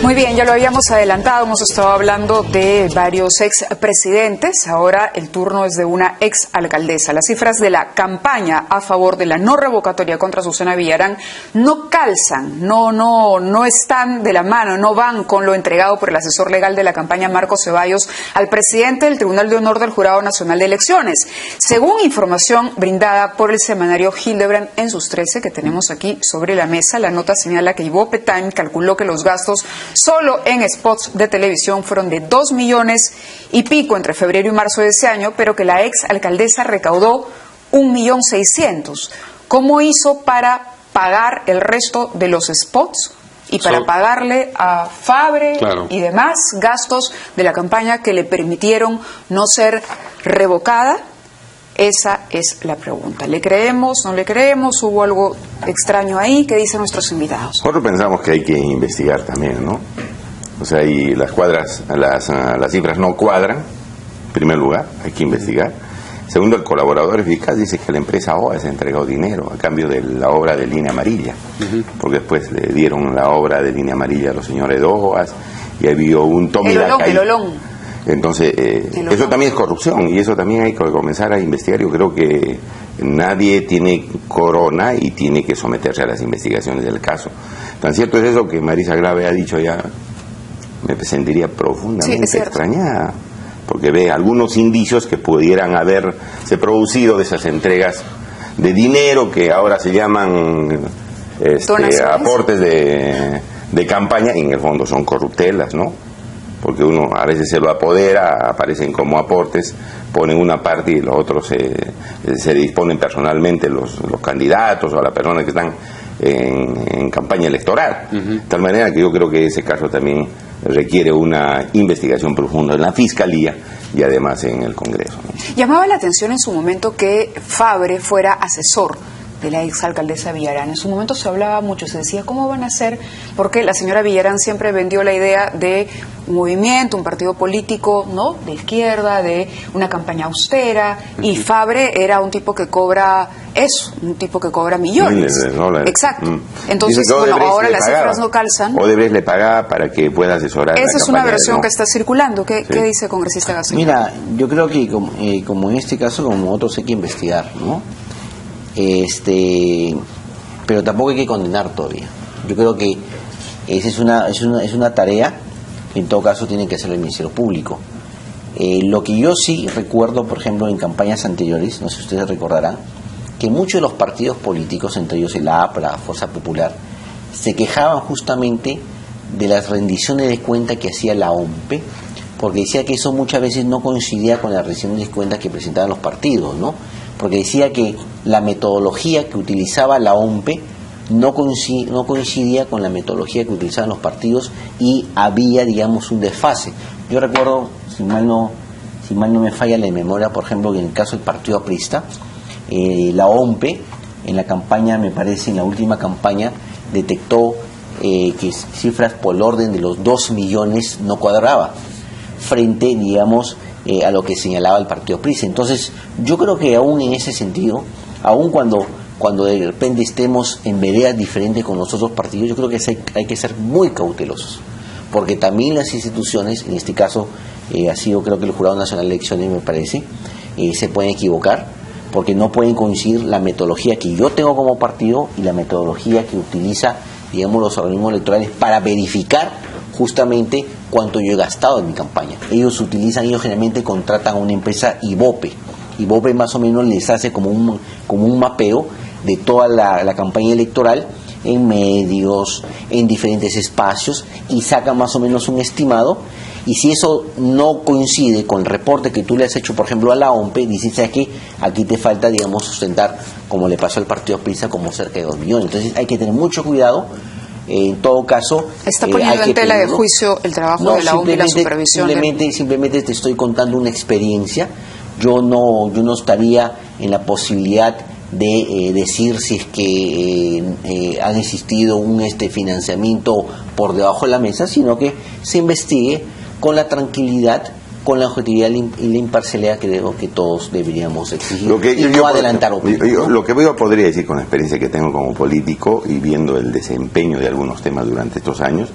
Muy bien, ya lo habíamos adelantado, hemos estado hablando de varios expresidentes, ahora el turno es de una exalcaldesa. Las cifras de la campaña a favor de la no revocatoria contra Susana Villarán no calzan, no están de la mano, no van con lo entregado por el asesor legal de la campaña, Marco Ceballos, al presidente del Tribunal de Honor del Jurado Nacional de Elecciones. Según información brindada por el semanario Hildebrand en sus 13, que tenemos aquí sobre la mesa, la nota señala que Ibope Time calculó que los gastos solo en spots de televisión fueron de 2 millones y pico entre febrero y marzo de ese año, pero que la ex alcaldesa recaudó 1.600.000. ¿Cómo hizo para pagar el resto de los spots y para pagarle a Fabre y demás gastos de la campaña que le permitieron no ser revocada? Esa es la pregunta. ¿Le creemos, no le creemos? ¿Hubo algo extraño ahí? ¿Qué dicen nuestros invitados? Nosotros pensamos que hay que investigar también, ¿no? O sea, y las cifras no cuadran, en primer lugar, hay que investigar. Segundo, el colaborador eficaz dice que la empresa OAS ha entregado dinero a cambio de la obra de Línea Amarilla, porque después le dieron la obra de Línea Amarilla a los señores de OAS y había un tome de el Olón. Entonces, eso también es corrupción y eso también hay que comenzar a investigar. Yo creo que nadie tiene corona y tiene que someterse a las investigaciones del caso. Tan cierto es eso que Marisa Grave ha dicho ya, me sentiría profundamente extrañada, porque ve algunos indicios que pudieran haberse producido de esas entregas de dinero que ahora se llaman aportes de campaña y en el fondo son corruptelas, ¿no? Porque uno a veces se lo apodera, aparecen como aportes, ponen una parte y los otros se disponen personalmente los candidatos o las personas que están en campaña electoral. De tal manera que yo creo que ese caso también requiere una investigación profunda en la Fiscalía y además en el Congreso, ¿no? Llamaba la atención en su momento que Fabre fuera asesor de la exalcaldesa Villarán. En su momento se hablaba mucho, se decía cómo van a hacer, porque la señora Villarán siempre vendió la idea de un movimiento, un partido político, ¿no?, de izquierda, de una campaña austera, y Fabre era un tipo que cobra eso, un tipo que cobra millones. Miles de dólares. Exacto. Entonces, bueno, ahora las cifras no calzan. Odebrecht le pagaba para que pueda asesorar. Esa es una versión que está circulando. ¿Qué dice congresista García? Mira, yo creo que como en este caso, como otros, hay que investigar, ¿no? Pero tampoco hay que condenar todavía. Yo creo que esa es una tarea que en todo caso tiene que hacer el Ministerio Público. Lo que yo sí recuerdo, por ejemplo, en campañas anteriores, no sé si ustedes recordarán, que muchos de los partidos políticos, entre ellos el APRA, la Fuerza Popular, se quejaban justamente de las rendiciones de cuenta que hacía la OMPE, porque decía que eso muchas veces no coincidía con las rendiciones de cuentas que presentaban los partidos, ¿no? Porque decía que la metodología que utilizaba la OMPE no coincidía con la metodología que utilizaban los partidos y había, digamos, un desfase. Yo recuerdo, si mal no me falla la memoria, por ejemplo, que en el caso del Partido Aprista, la OMPE, en la campaña, me parece, en la última campaña, detectó que cifras por el orden de los 2 millones no cuadraba, frente, digamos, a lo que señalaba el Partido Aprista. Entonces, yo creo que aún en ese sentido, aún cuando de repente estemos en veredas diferentes con los otros partidos, yo creo que hay que ser muy cautelosos, porque también las instituciones, en este caso ha sido creo que el Jurado Nacional de Elecciones, me parece, se pueden equivocar, porque no pueden coincidir la metodología que yo tengo como partido y la metodología que utiliza, digamos, los organismos electorales para verificar justamente cuánto yo he gastado en mi campaña. Ellos generalmente contratan a una empresa Ibope. Ibope más o menos les hace como un mapeo de toda la campaña electoral en medios, en diferentes espacios, y saca más o menos un estimado. Y si eso no coincide con el reporte que tú le has hecho, por ejemplo, a la OMPE, dices, ¿sabes qué? Aquí te falta, digamos, sustentar, como le pasó al partido PRISA, como cerca de 2 millones. Entonces hay que tener mucho cuidado. En todo caso, está poniendo en tela de juicio el trabajo de la OMPE y la supervisión. Simplemente te estoy contando una experiencia. Yo no estaría en la posibilidad de decir si es que han existido un financiamiento por debajo de la mesa, sino que se investigue con la tranquilidad, con la objetividad y la imparcialidad que creo que todos deberíamos exigir, adelantar opiniones. Lo que yo podría decir con la experiencia que tengo como político y viendo el desempeño de algunos temas durante estos años,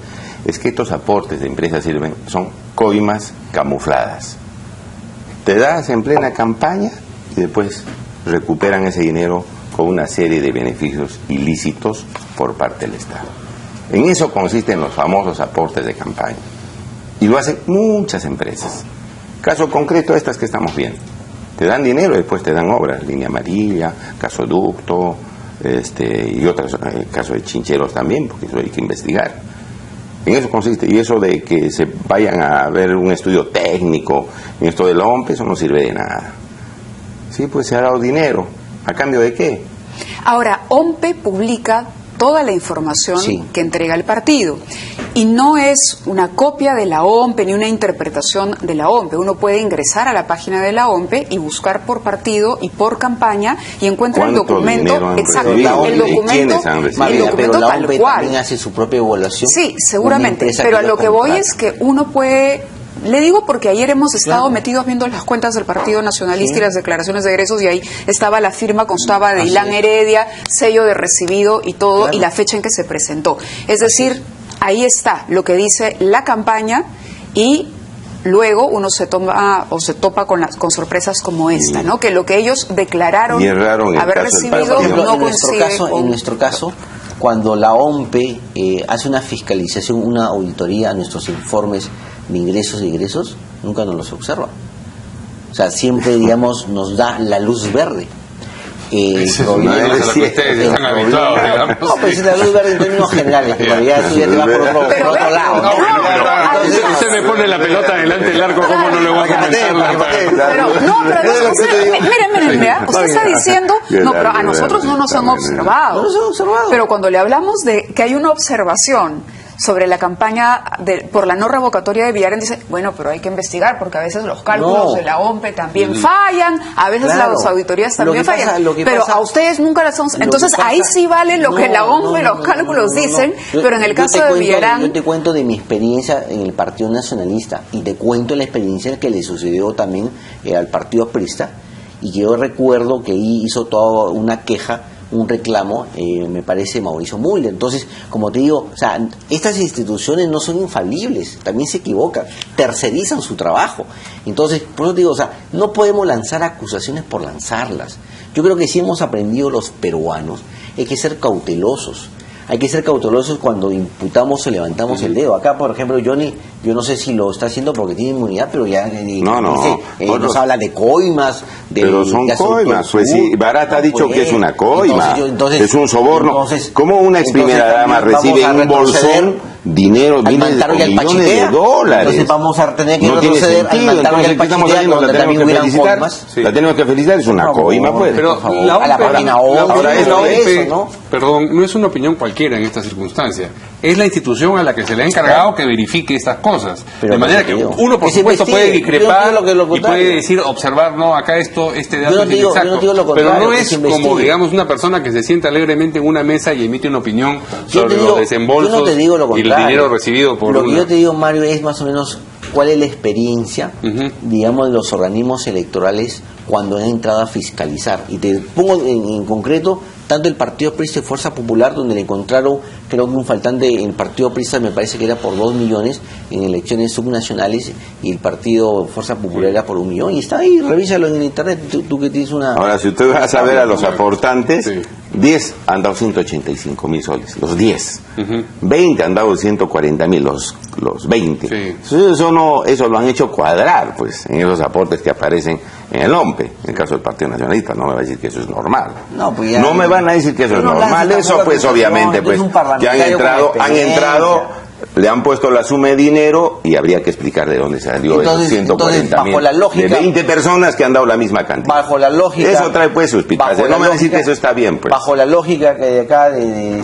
es que estos aportes de empresas son coimas camufladas. Te das en plena campaña y después recuperan ese dinero con una serie de beneficios ilícitos por parte del Estado. En eso consisten los famosos aportes de campaña. Y lo hacen muchas empresas. Caso concreto, estas que estamos viendo. Te dan dinero y después te dan obras. Línea amarilla, gasoducto, y otros, caso de chincheros también, porque eso hay que investigar. En eso consiste. Y eso de que se vayan a ver un estudio técnico en esto de la OMPE, eso no sirve de nada. Sí, pues se ha dado dinero. ¿A cambio de qué? Ahora, OMPE publica toda la información que entrega el partido. Y no es una copia de la OMPE ni una interpretación de la OMPE. Uno puede ingresar a la página de la OMPE y buscar por partido y por campaña y encuentra el documento. Exacto, el documento pero la OMPE también hace su propia evaluación. Sí, seguramente. Pero a lo que voy es que uno puede... Le digo porque ayer hemos estado metidos viendo las cuentas del Partido Nacionalista y las declaraciones de egresos, y ahí estaba la firma, constaba de Ilan Heredia, sello de recibido y todo, y la fecha en que se presentó. Es decir, ahí está lo que dice la campaña, y luego uno se topa con sorpresas como esta, ¿no? Que lo que ellos declararon haber recibido no coincide en nuestro caso, cuando la OMPE hace una fiscalización, una auditoría a nuestros informes de ingresos y egresos, nunca nos los observa. O sea, siempre, digamos, nos da la luz verde. Ustedes están habituados, digamos. No, pues es la luz verde en términos generales, que ya eso ya te va por otro lado. Usted me pone la pelota delante del arco, ¿cómo no le voy a comentar? Miren, usted está diciendo, no, pero a nosotros no nos han observado. Pero cuando le hablamos de que hay una observación sobre la campaña por la no revocatoria de Villarén, dice, bueno, pero hay que investigar, porque a veces los cálculos de la OMPE también fallan, a veces las auditorías también fallan, pero a ustedes nunca las son. Entonces ahí sí vale lo que la OMPE, los cálculos dicen, pero en el caso de Villarén... Yo te cuento de mi experiencia en el Partido Nacionalista, y te cuento la experiencia que le sucedió también al Partido PRISTA, y que yo recuerdo que ahí hizo toda una queja, un reclamo, me parece, Mauricio Müller. Entonces, como te digo, o sea, estas instituciones no son infalibles, también se equivocan, tercerizan su trabajo. Entonces, por eso te digo, o sea, no podemos lanzar acusaciones por lanzarlas. Yo creo que si hemos aprendido los peruanos, hay que ser cautelosos. Hay que ser cautelosos cuando imputamos o levantamos el dedo. Acá, por ejemplo, Johnny, yo no sé si lo está haciendo porque tiene inmunidad, pero ya nos habla de coimas. Pero son coimas, pues sí, Barata ha dicho que es una coima, es un soborno. ¿Cómo una ex primera dama recibe en un bolsón dinero, miles de millones de dólares? Entonces vamos a tener que retroceder al Mantarola y al Pachitea, donde también hubieran coimas. La tenemos que felicitar, es una coima, pues. Pero a la página OMPE, perdón, no es una opinión cualquiera en esta circunstancia. Es la institución a la que se le ha encargado que verifique estas cosas. De manera que uno, por supuesto, puede discrepar y puede decir, observar, no, acá este dato es inexacto. Pero no es como, digamos, una persona que se sienta alegremente en una mesa y emite una opinión sobre los desembolsos y el dinero recibido por Lo que yo te digo, Mario, es más o menos cuál es la experiencia, digamos, de los organismos electorales cuando han entrado a fiscalizar. Y te pongo en concreto tanto el Partido PRISTA y Fuerza Popular, donde le encontraron creo que un faltante en el partido Prisa me parece que era por 2 millones en elecciones subnacionales y el partido Fuerza Popular era por 1 millón, y está ahí, revísalo en el internet, tú que tienes una... Ahora, si usted va a saber a los aportantes, 10 han dado 185.000 soles, los 10. 20 han dado 140.000, los 20. Entonces eso lo han hecho cuadrar, pues, en esos aportes que aparecen en el OMPE, en el caso del Partido Nacionalista. No me va a decir que eso es normal. No me van a decir que eso es normal. Eso, pues, obviamente, pues, que han entrado, le han puesto la suma de dinero y habría que explicar de dónde salió esos 140.000 de 20 personas que han dado la misma cantidad. Bajo la lógica, eso trae, pues, suspicacia. No me va a decir que eso está bien, pues. Bajo la lógica que de acá de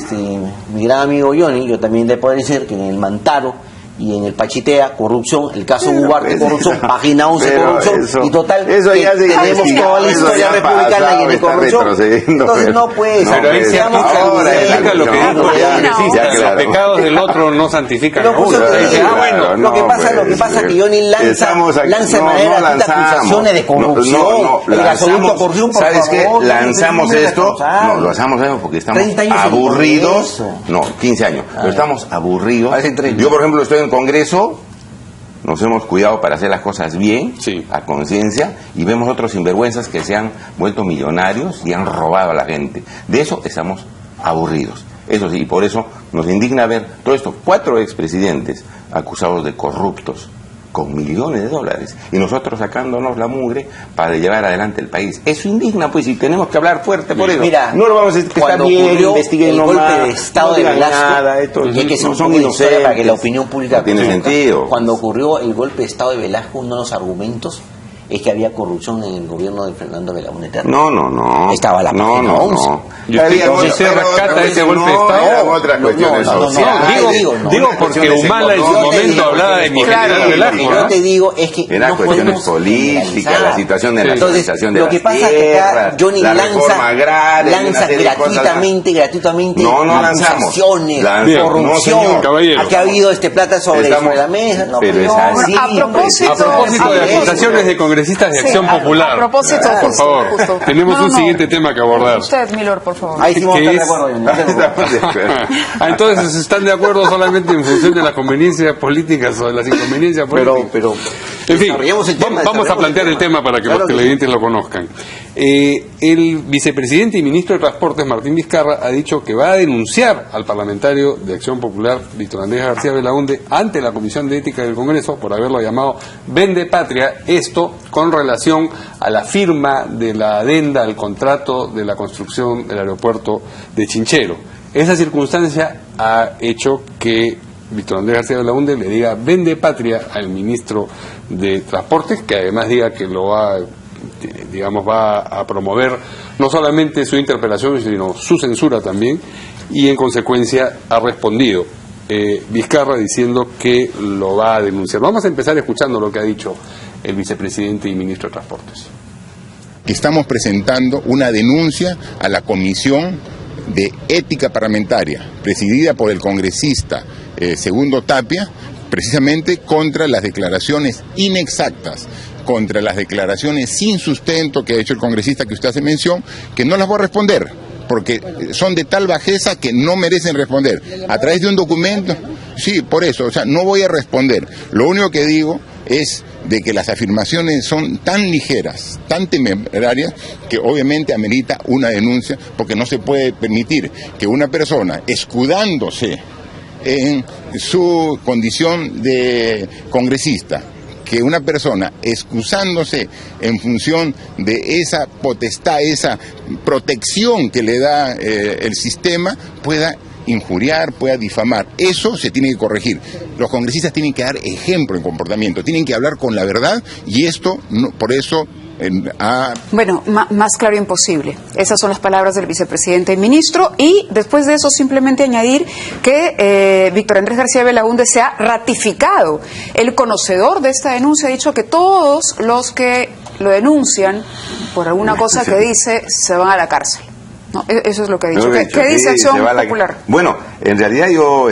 mi gran amigo Johnny, yo también le puedo decir que en el Mantaro y en el Pachitea, corrupción, el caso Ugarte, corrupción, página 11, corrupción, y total, eso ya tenemos toda la historia republicana y de corrupción. Entonces no puede ser. Pero ahí se aplica lo que dijo los pecados del otro no santifican a uno. Lo que pasa es que Johnny lanza de manera acusaciones de corrupción. El gasoducto corrupción, por favor. ¿Sabes qué? Lanzamos esto, lo lanzamos porque estamos aburridos. No, 15 años. Pero estamos aburridos. Yo, por ejemplo, estoy en Congreso, nos hemos cuidado para hacer las cosas bien, a conciencia, y vemos otros sinvergüenzas que se han vuelto millonarios y han robado a la gente. De eso estamos aburridos. Eso sí, y por eso nos indigna ver todo esto. 4 expresidentes acusados de corruptos, con millones de dólares, y nosotros sacándonos la mugre para llevar adelante el país. Eso indigna, pues, y tenemos que hablar fuerte por eso. Mira, no lo vamos a decir que está bien, investiguen el golpe de Estado de Velasco, y hay que ser un poco de historia para que la opinión pública tiene sentido. Cuando ocurrió el golpe de Estado de Velasco, uno de los argumentos es que había corrupción en el gobierno de Fernando Belaúnde Terry. No. Estaba la página 11. ¿Y usted se rescata ese golpe de Estado? Otras cuestiones digo porque Humala en su momento hablaba de mi general Velasco. Lo que yo te digo es que eran cuestiones políticas, la situación de la nacionalización de las tierras, lo que pasa es que acá Johnny lanza gratuitamente no lanzamos corrupción, aquí ha habido plata sobre la mesa. Pero es así. A propósito de acusaciones de congresistas de Acción Popular, a propósito, por favor, tenemos un siguiente tema que abordar. Usted, Milor, por favor. Ahí sí vamos a estar de acuerdo. Entonces están de acuerdo solamente en función de las conveniencias políticas o de las inconveniencias políticas. Pero en fin, vamos a plantear el tema para que los televidentes lo conozcan. El vicepresidente y ministro de Transportes, Martín Vizcarra, ha dicho que va a denunciar al parlamentario de Acción Popular, Víctor Andrés García Belaúnde, ante la Comisión de Ética del Congreso por haberlo llamado vende patria, esto con relación a la firma de la adenda al contrato de la construcción del aeropuerto de Chinchero. Esa circunstancia ha hecho que Víctor Andrés García Belaúnde le diga vende patria al ministro de Transportes, que además diga que lo va a promover no solamente su interpelación, sino su censura también, y en consecuencia ha respondido Vizcarra diciendo que lo va a denunciar. Vamos a empezar escuchando lo que ha dicho el vicepresidente y ministro de Transportes. Estamos presentando una denuncia a la Comisión de Ética Parlamentaria, presidida por el congresista Segundo Tapia, precisamente contra las declaraciones inexactas, contra las declaraciones sin sustento que ha hecho el congresista que usted hace mención, que no las voy a responder, porque son de tal bajeza que no merecen responder. A través de un documento, sí, por eso, o sea, no voy a responder. Lo único que digo es de que las afirmaciones son tan ligeras, tan temerarias, que obviamente amerita una denuncia, porque no se puede permitir que una persona, escudándose en su condición de congresista, que una persona excusándose en función de esa potestad, esa protección que le da el sistema, pueda injuriar, pueda difamar. Eso se tiene que corregir. Los congresistas tienen que dar ejemplo en comportamiento, tienen que hablar con la verdad, y esto, no, por eso... Bueno, más claro imposible. Esas son las palabras del vicepresidente y ministro, y después de eso simplemente añadir que Víctor Andrés García Belaúnde se ha ratificado. El conocedor de esta denuncia ha dicho que todos los que lo denuncian por alguna cosa que dice se van a la cárcel. No, eso es lo que ha dicho. ¿Qué dice Acción Popular? Bueno, en realidad yo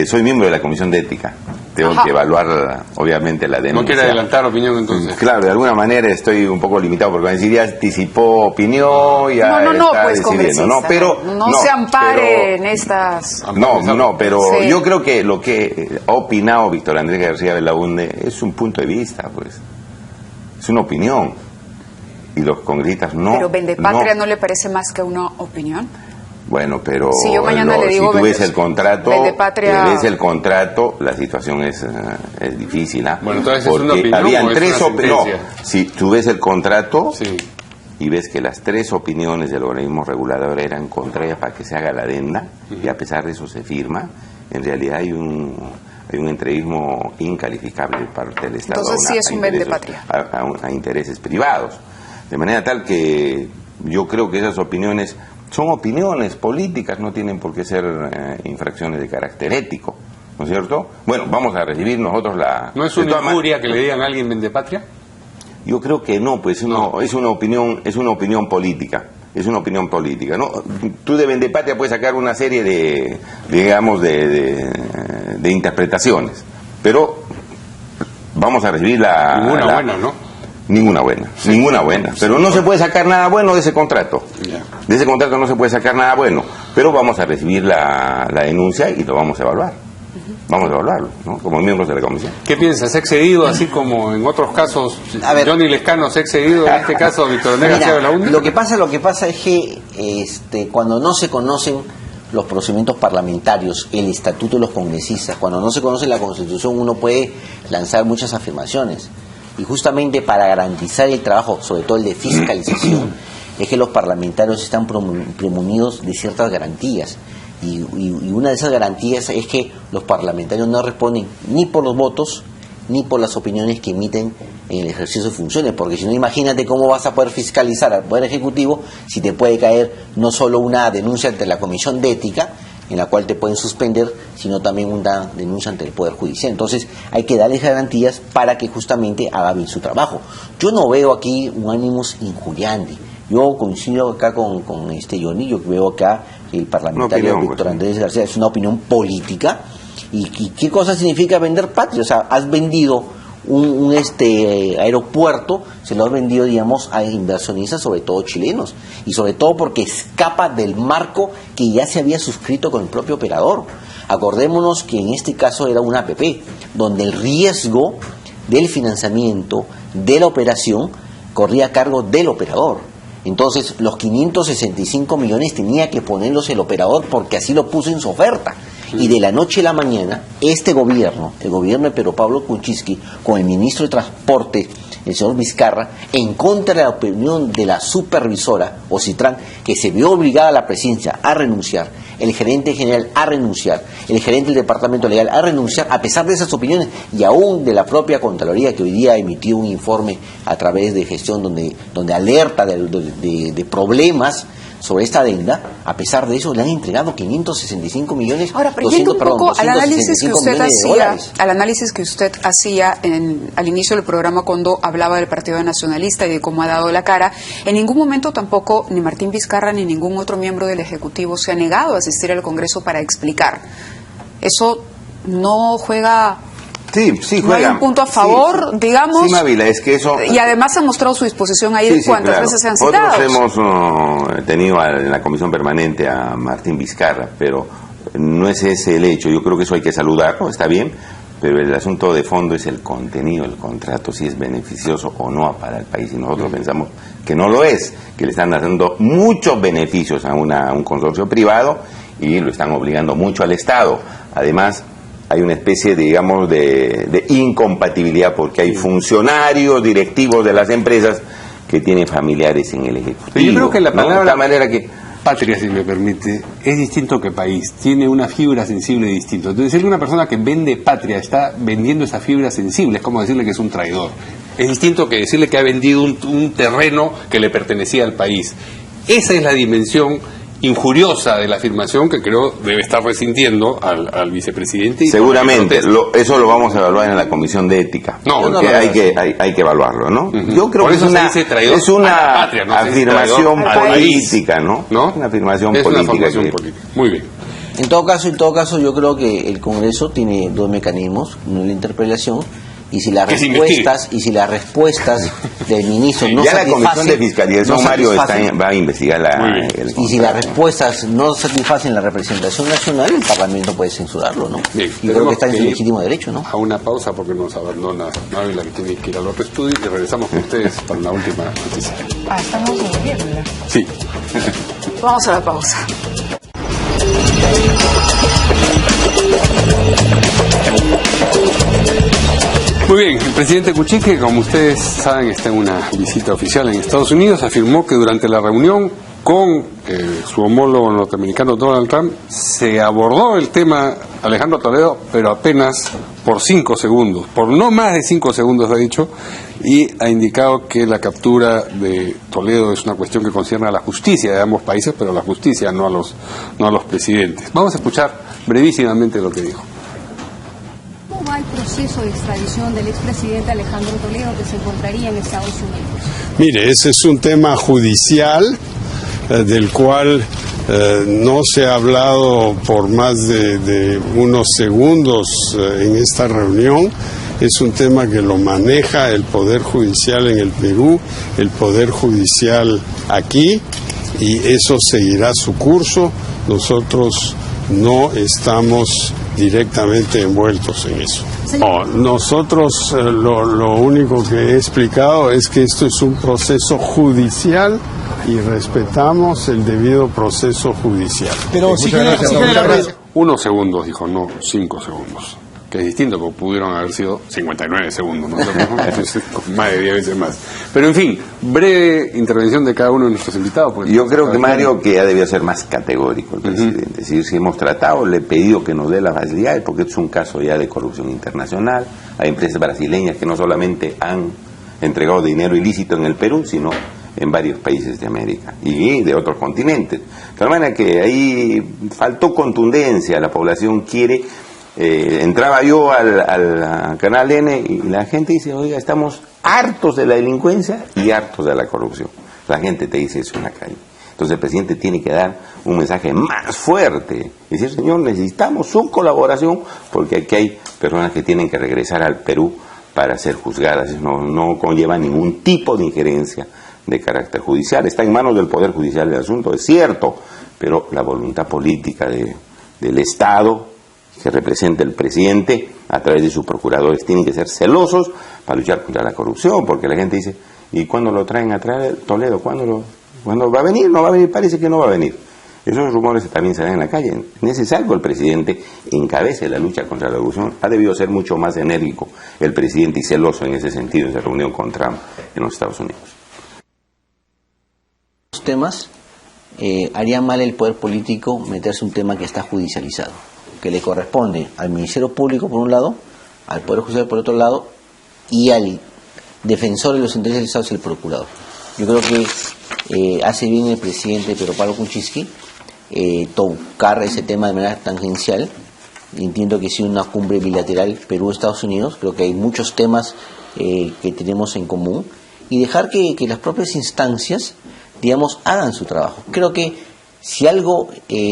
soy miembro de la Comisión de Ética tengo que evaluar obviamente la denuncia. ¿No quiere adelantar opinión entonces? Claro, de alguna manera estoy un poco limitado porque me decía, anticipó opinión, ya está pues, decidiendo. No, pero no se ampare en estas... pero sí. Yo creo que lo que ha opinado Víctor Andrés García Belaúnde es un punto de vista, pues. Es una opinión. Y los congresistas no... ¿Pero Vendepatria no le parece más que una opinión? Bueno, pero si yo mañana le digo, si tú ves el contrato, la situación es difícil, ¿eh? Bueno, entonces porque es una opinión habían o es tres una sentencia. Si tú ves el contrato sí. y ves que las 3 opiniones del organismo regulador eran contrarias para que se haga la adenda, y a pesar de eso se firma, en realidad hay un entreguismo incalificable por parte del Estado. Entonces sí es un Vendepatria. A intereses privados. De manera tal que yo creo que esas opiniones son opiniones políticas, no tienen por qué ser infracciones de carácter ético, ¿no es cierto? Bueno, vamos a recibir nosotros la... ¿No es una injuria que le digan a alguien Vendepatria? Yo creo que no, pues es una opinión política. Es una opinión política, ¿no? Tú de Vendepatria puedes sacar una serie de interpretaciones, pero vamos a recibir Ninguna buena, ¿no? Ninguna buena, sí, ninguna buena. Pero no se puede sacar nada bueno de ese contrato. Yeah. De ese contrato no se puede sacar nada bueno. Pero vamos a recibir la denuncia y lo vamos a evaluar. Vamos a evaluarlo, ¿no? Como miembros de la comisión. ¿Qué piensas? ¿Se ha excedido así como en otros casos? A ver, Johnny Lescano se ha excedido en este caso Víctor Andrés García Belaúnde. Lo que pasa es que cuando no se conocen los procedimientos parlamentarios, el estatuto de los congresistas, cuando no se conoce la Constitución, uno puede lanzar muchas afirmaciones. Y justamente para garantizar el trabajo, sobre todo el de fiscalización, es que los parlamentarios están premunidos de ciertas garantías. Y una de esas garantías es que los parlamentarios no responden ni por los votos ni por las opiniones que emiten en el ejercicio de funciones, porque si no, imagínate cómo vas a poder fiscalizar al Poder Ejecutivo si te puede caer no solo una denuncia ante la Comisión de Ética, en la cual te pueden suspender, sino también una denuncia ante el Poder Judicial. Entonces hay que darles garantías para que justamente haga bien su trabajo. Yo no veo aquí un ánimos injuriandi. Yo coincido acá con Johnny, yo veo acá que el parlamentario Víctor Andrés García es una opinión política. ¿Y qué cosa significa vender patria? O sea, has vendido un aeropuerto, se lo has vendido, digamos, a inversionistas, sobre todo chilenos, y sobre todo porque escapa del marco que ya se había suscrito con el propio operador. Acordémonos que en este caso era una APP, donde el riesgo del financiamiento de la operación corría a cargo del operador. Entonces, los 565 millones tenía que ponerlos el operador porque así lo puso en su oferta. Y de la noche a la mañana, este gobierno, el gobierno de Pedro Pablo Kuczynski, con el ministro de Transporte, el señor Vizcarra, en contra de la opinión de la supervisora, Ocitran, que se vio obligada a la presidencia a renunciar, el gerente general a renunciar, el gerente del departamento legal a renunciar, a pesar de esas opiniones, y aún de la propia Contraloría, que hoy día emitió un informe a través de gestión donde alerta de problemas sobre esta adenda. A pesar de eso le han entregado 565 millones. Ahora, pero yendo un poco al análisis que usted hacía al inicio del programa cuando hablaba del Partido Nacionalista y de cómo ha dado la cara, en ningún momento tampoco ni Martín Vizcarra ni ningún otro miembro del Ejecutivo se ha negado a asistir al Congreso para explicar. Eso no juega... Sí, juega. ¿No hay un punto a favor, digamos? Sí, Mávila, es que eso... Y además ha mostrado su disposición ahí de cuántas veces se han citado. Nosotros hemos tenido en la comisión permanente a Martín Vizcarra, pero no es ese el hecho. Yo creo que eso hay que saludarlo, está bien, pero el asunto de fondo es el contenido del contrato, si es beneficioso o no para el país. Y nosotros pensamos que no lo es, que le están dando muchos beneficios a un consorcio privado y lo están obligando mucho al Estado. Además, hay una especie, digamos, de incompatibilidad porque hay funcionarios, directivos de las empresas que tienen familiares en el Ejecutivo. Pero yo creo que la palabra, de tal manera que patria, si me permite, es distinto que país, tiene una fibra sensible distinta. Entonces, decirle a una persona que vende patria está vendiendo esa fibra sensible, es como decirle que es un traidor. Es distinto que decirle que ha vendido un terreno que le pertenecía al país. Esa es la dimensión injuriosa de la afirmación que creo debe estar resintiendo al vicepresidente. Y seguramente, eso lo vamos a evaluar en la Comisión de Ética. Porque hay que evaluarlo, ¿no? Yo creo que es una afirmación política, ¿no? ¿No? Una afirmación política. Política. Muy bien. En todo caso, yo creo que el Congreso tiene dos mecanismos, uno es la interpelación, y si las respuestas del ministro no ya satisfacen, la Comisión de Fiscalización, Mario, va a investigar y si las respuestas no satisfacen la representación nacional, el Parlamento puede censurarlo, ¿no? Bien, y creo que está en su legítimo derecho, ¿no? A una pausa porque nos abandona Mávila, que tiene que ir al otro estudio, y regresamos con ustedes para una última noticia. Estamos bien, ¿verdad? Sí. Vamos a la pausa. Muy bien, el presidente Kuczynski, como ustedes saben, está en una visita oficial en Estados Unidos. Afirmó que durante la reunión con su homólogo norteamericano Donald Trump se abordó el tema Alejandro Toledo, pero apenas por 5 segundos, por no más de 5 segundos ha dicho, y ha indicado que la captura de Toledo es una cuestión que concierne a la justicia de ambos países, pero a la justicia, no a los presidentes. Vamos a escuchar brevísimamente lo que dijo. ¿Cómo va el proceso de extradición del expresidente Alejandro Toledo, que se encontraría en Estados Unidos? Mire, ese es un tema judicial del cual no se ha hablado por más de unos segundos en esta reunión. Es un tema que lo maneja el Poder Judicial en el Perú, el Poder Judicial aquí, y eso seguirá su curso. Nosotros no estamos directamente envueltos en eso. No, nosotros lo único que he explicado es que esto es un proceso judicial y respetamos el debido proceso judicial. Pero si quiere, 1 segundo, dijo, no 5 segundos. Que es distinto, porque pudieron haber sido 59 segundos, ¿no? Más de 10 veces más. Pero en fin, breve intervención de cada uno de nuestros invitados. Yo creo que Mario, que ya debió ser más categórico el presidente. Es decir, si hemos tratado, le he pedido que nos dé las facilidades, porque es un caso ya de corrupción internacional. Hay empresas brasileñas que no solamente han entregado dinero ilícito en el Perú, sino en varios países de América y de otros continentes. De tal manera que ahí faltó contundencia, la población quiere... entraba yo al canal N y la gente dice, oiga, estamos hartos de la delincuencia y hartos de la corrupción. La gente te dice eso en la calle. Entonces el presidente tiene que dar un mensaje más fuerte. Decir, señor, necesitamos su colaboración, porque aquí hay personas que tienen que regresar al Perú para ser juzgadas. No conlleva ningún tipo de injerencia de carácter judicial. Está en manos del Poder Judicial el asunto, es cierto, pero la voluntad política del Estado, que representa el presidente, a través de sus procuradores, tienen que ser celosos para luchar contra la corrupción, porque la gente dice, ¿y cuándo lo traen a traer Toledo? ¿Cuándo va a venir? No va a venir, parece que no va a venir. Esos rumores también se dan en la calle. Es necesario que el presidente encabece la lucha contra la corrupción. Ha debido ser mucho más enérgico el presidente y celoso en ese sentido, en esa reunión con Trump en los Estados Unidos. Los temas, haría mal el poder político meterse un tema que está judicializado, que le corresponde al Ministerio Público por un lado, al Poder Judicial por otro lado, y al defensor de los intereses del Estado, es el procurador. Yo creo que hace bien el presidente Pedro Pablo Kuczynski tocar ese tema de manera tangencial. Entiendo que si una cumbre bilateral Perú-Estados Unidos, creo que hay muchos temas que tenemos en común, y dejar que las propias instancias, digamos, hagan su trabajo. Creo que si algo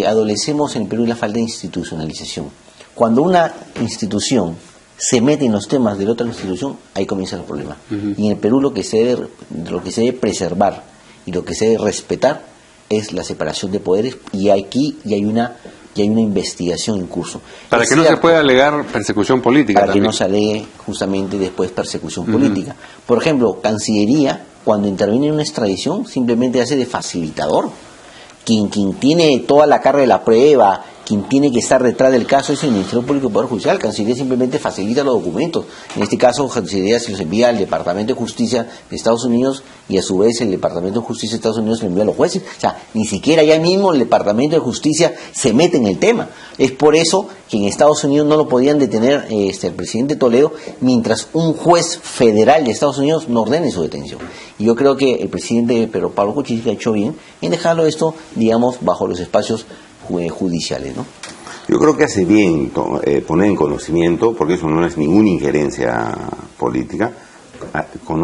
adolecemos en el Perú es la falta de institucionalización. Cuando una institución se mete en los temas de la otra institución, ahí comienza el problema. Y en el Perú lo que se debe preservar y lo que se debe respetar es la separación de poderes, y aquí hay una investigación en curso. Para que no se pueda alegar persecución política. Para que no se alegue justamente después persecución política. Por ejemplo, Cancillería, cuando interviene en una extradición, simplemente hace de facilitador. Quien tiene toda la carga de la prueba, quien tiene que estar detrás del caso es el Ministerio Público y Poder Judicial. Cancillería simplemente facilita los documentos. En este caso, Cancillería se los envía al Departamento de Justicia de Estados Unidos, y a su vez el Departamento de Justicia de Estados Unidos le envía a los jueces. O sea, ni siquiera ya mismo el Departamento de Justicia se mete en el tema. Es por eso que en Estados Unidos no lo podían detener el presidente Toledo mientras un juez federal de Estados Unidos no ordene su detención. Y yo creo que el presidente Pedro Pablo Kuczynski ha hecho bien en dejarlo esto, digamos, bajo los espacios judiciales, ¿no? Yo creo que hace bien poner en conocimiento, porque eso no es ninguna injerencia política,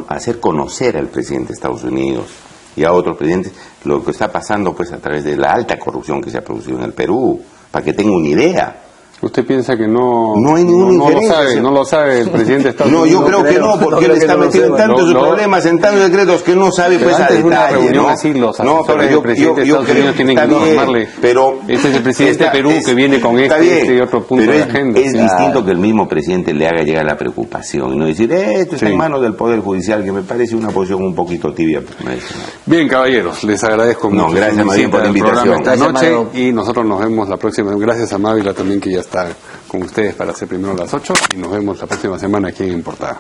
hacer conocer al presidente de Estados Unidos y a otros presidentes lo que está pasando, pues, a través de la alta corrupción que se ha producido en el Perú. para que tenga una idea. ¿Usted piensa que no hay ninguna injerencia? No lo sabe el presidente de Estados Unidos? No, yo creo que no, porque él está metido en tantos problemas, en tantos decretos que no sabe pues a detalle, ¿no? Así, los no, pero el presidente de Estados Unidos tienen que informarle. Pero este es el presidente de Perú que viene con este y otro punto de agenda. Es distinto que el mismo presidente le haga llegar la preocupación y no decir, esto está en manos del Poder Judicial, que me parece una posición un poquito tibia. Bien, caballeros, les agradezco mucho. Gracias, María, por la invitación. Esta noche, y nosotros nos vemos la próxima. Gracias a Mávila también, que ya está con ustedes para hacer primero a las 8, y nos vemos la próxima semana aquí en Portada.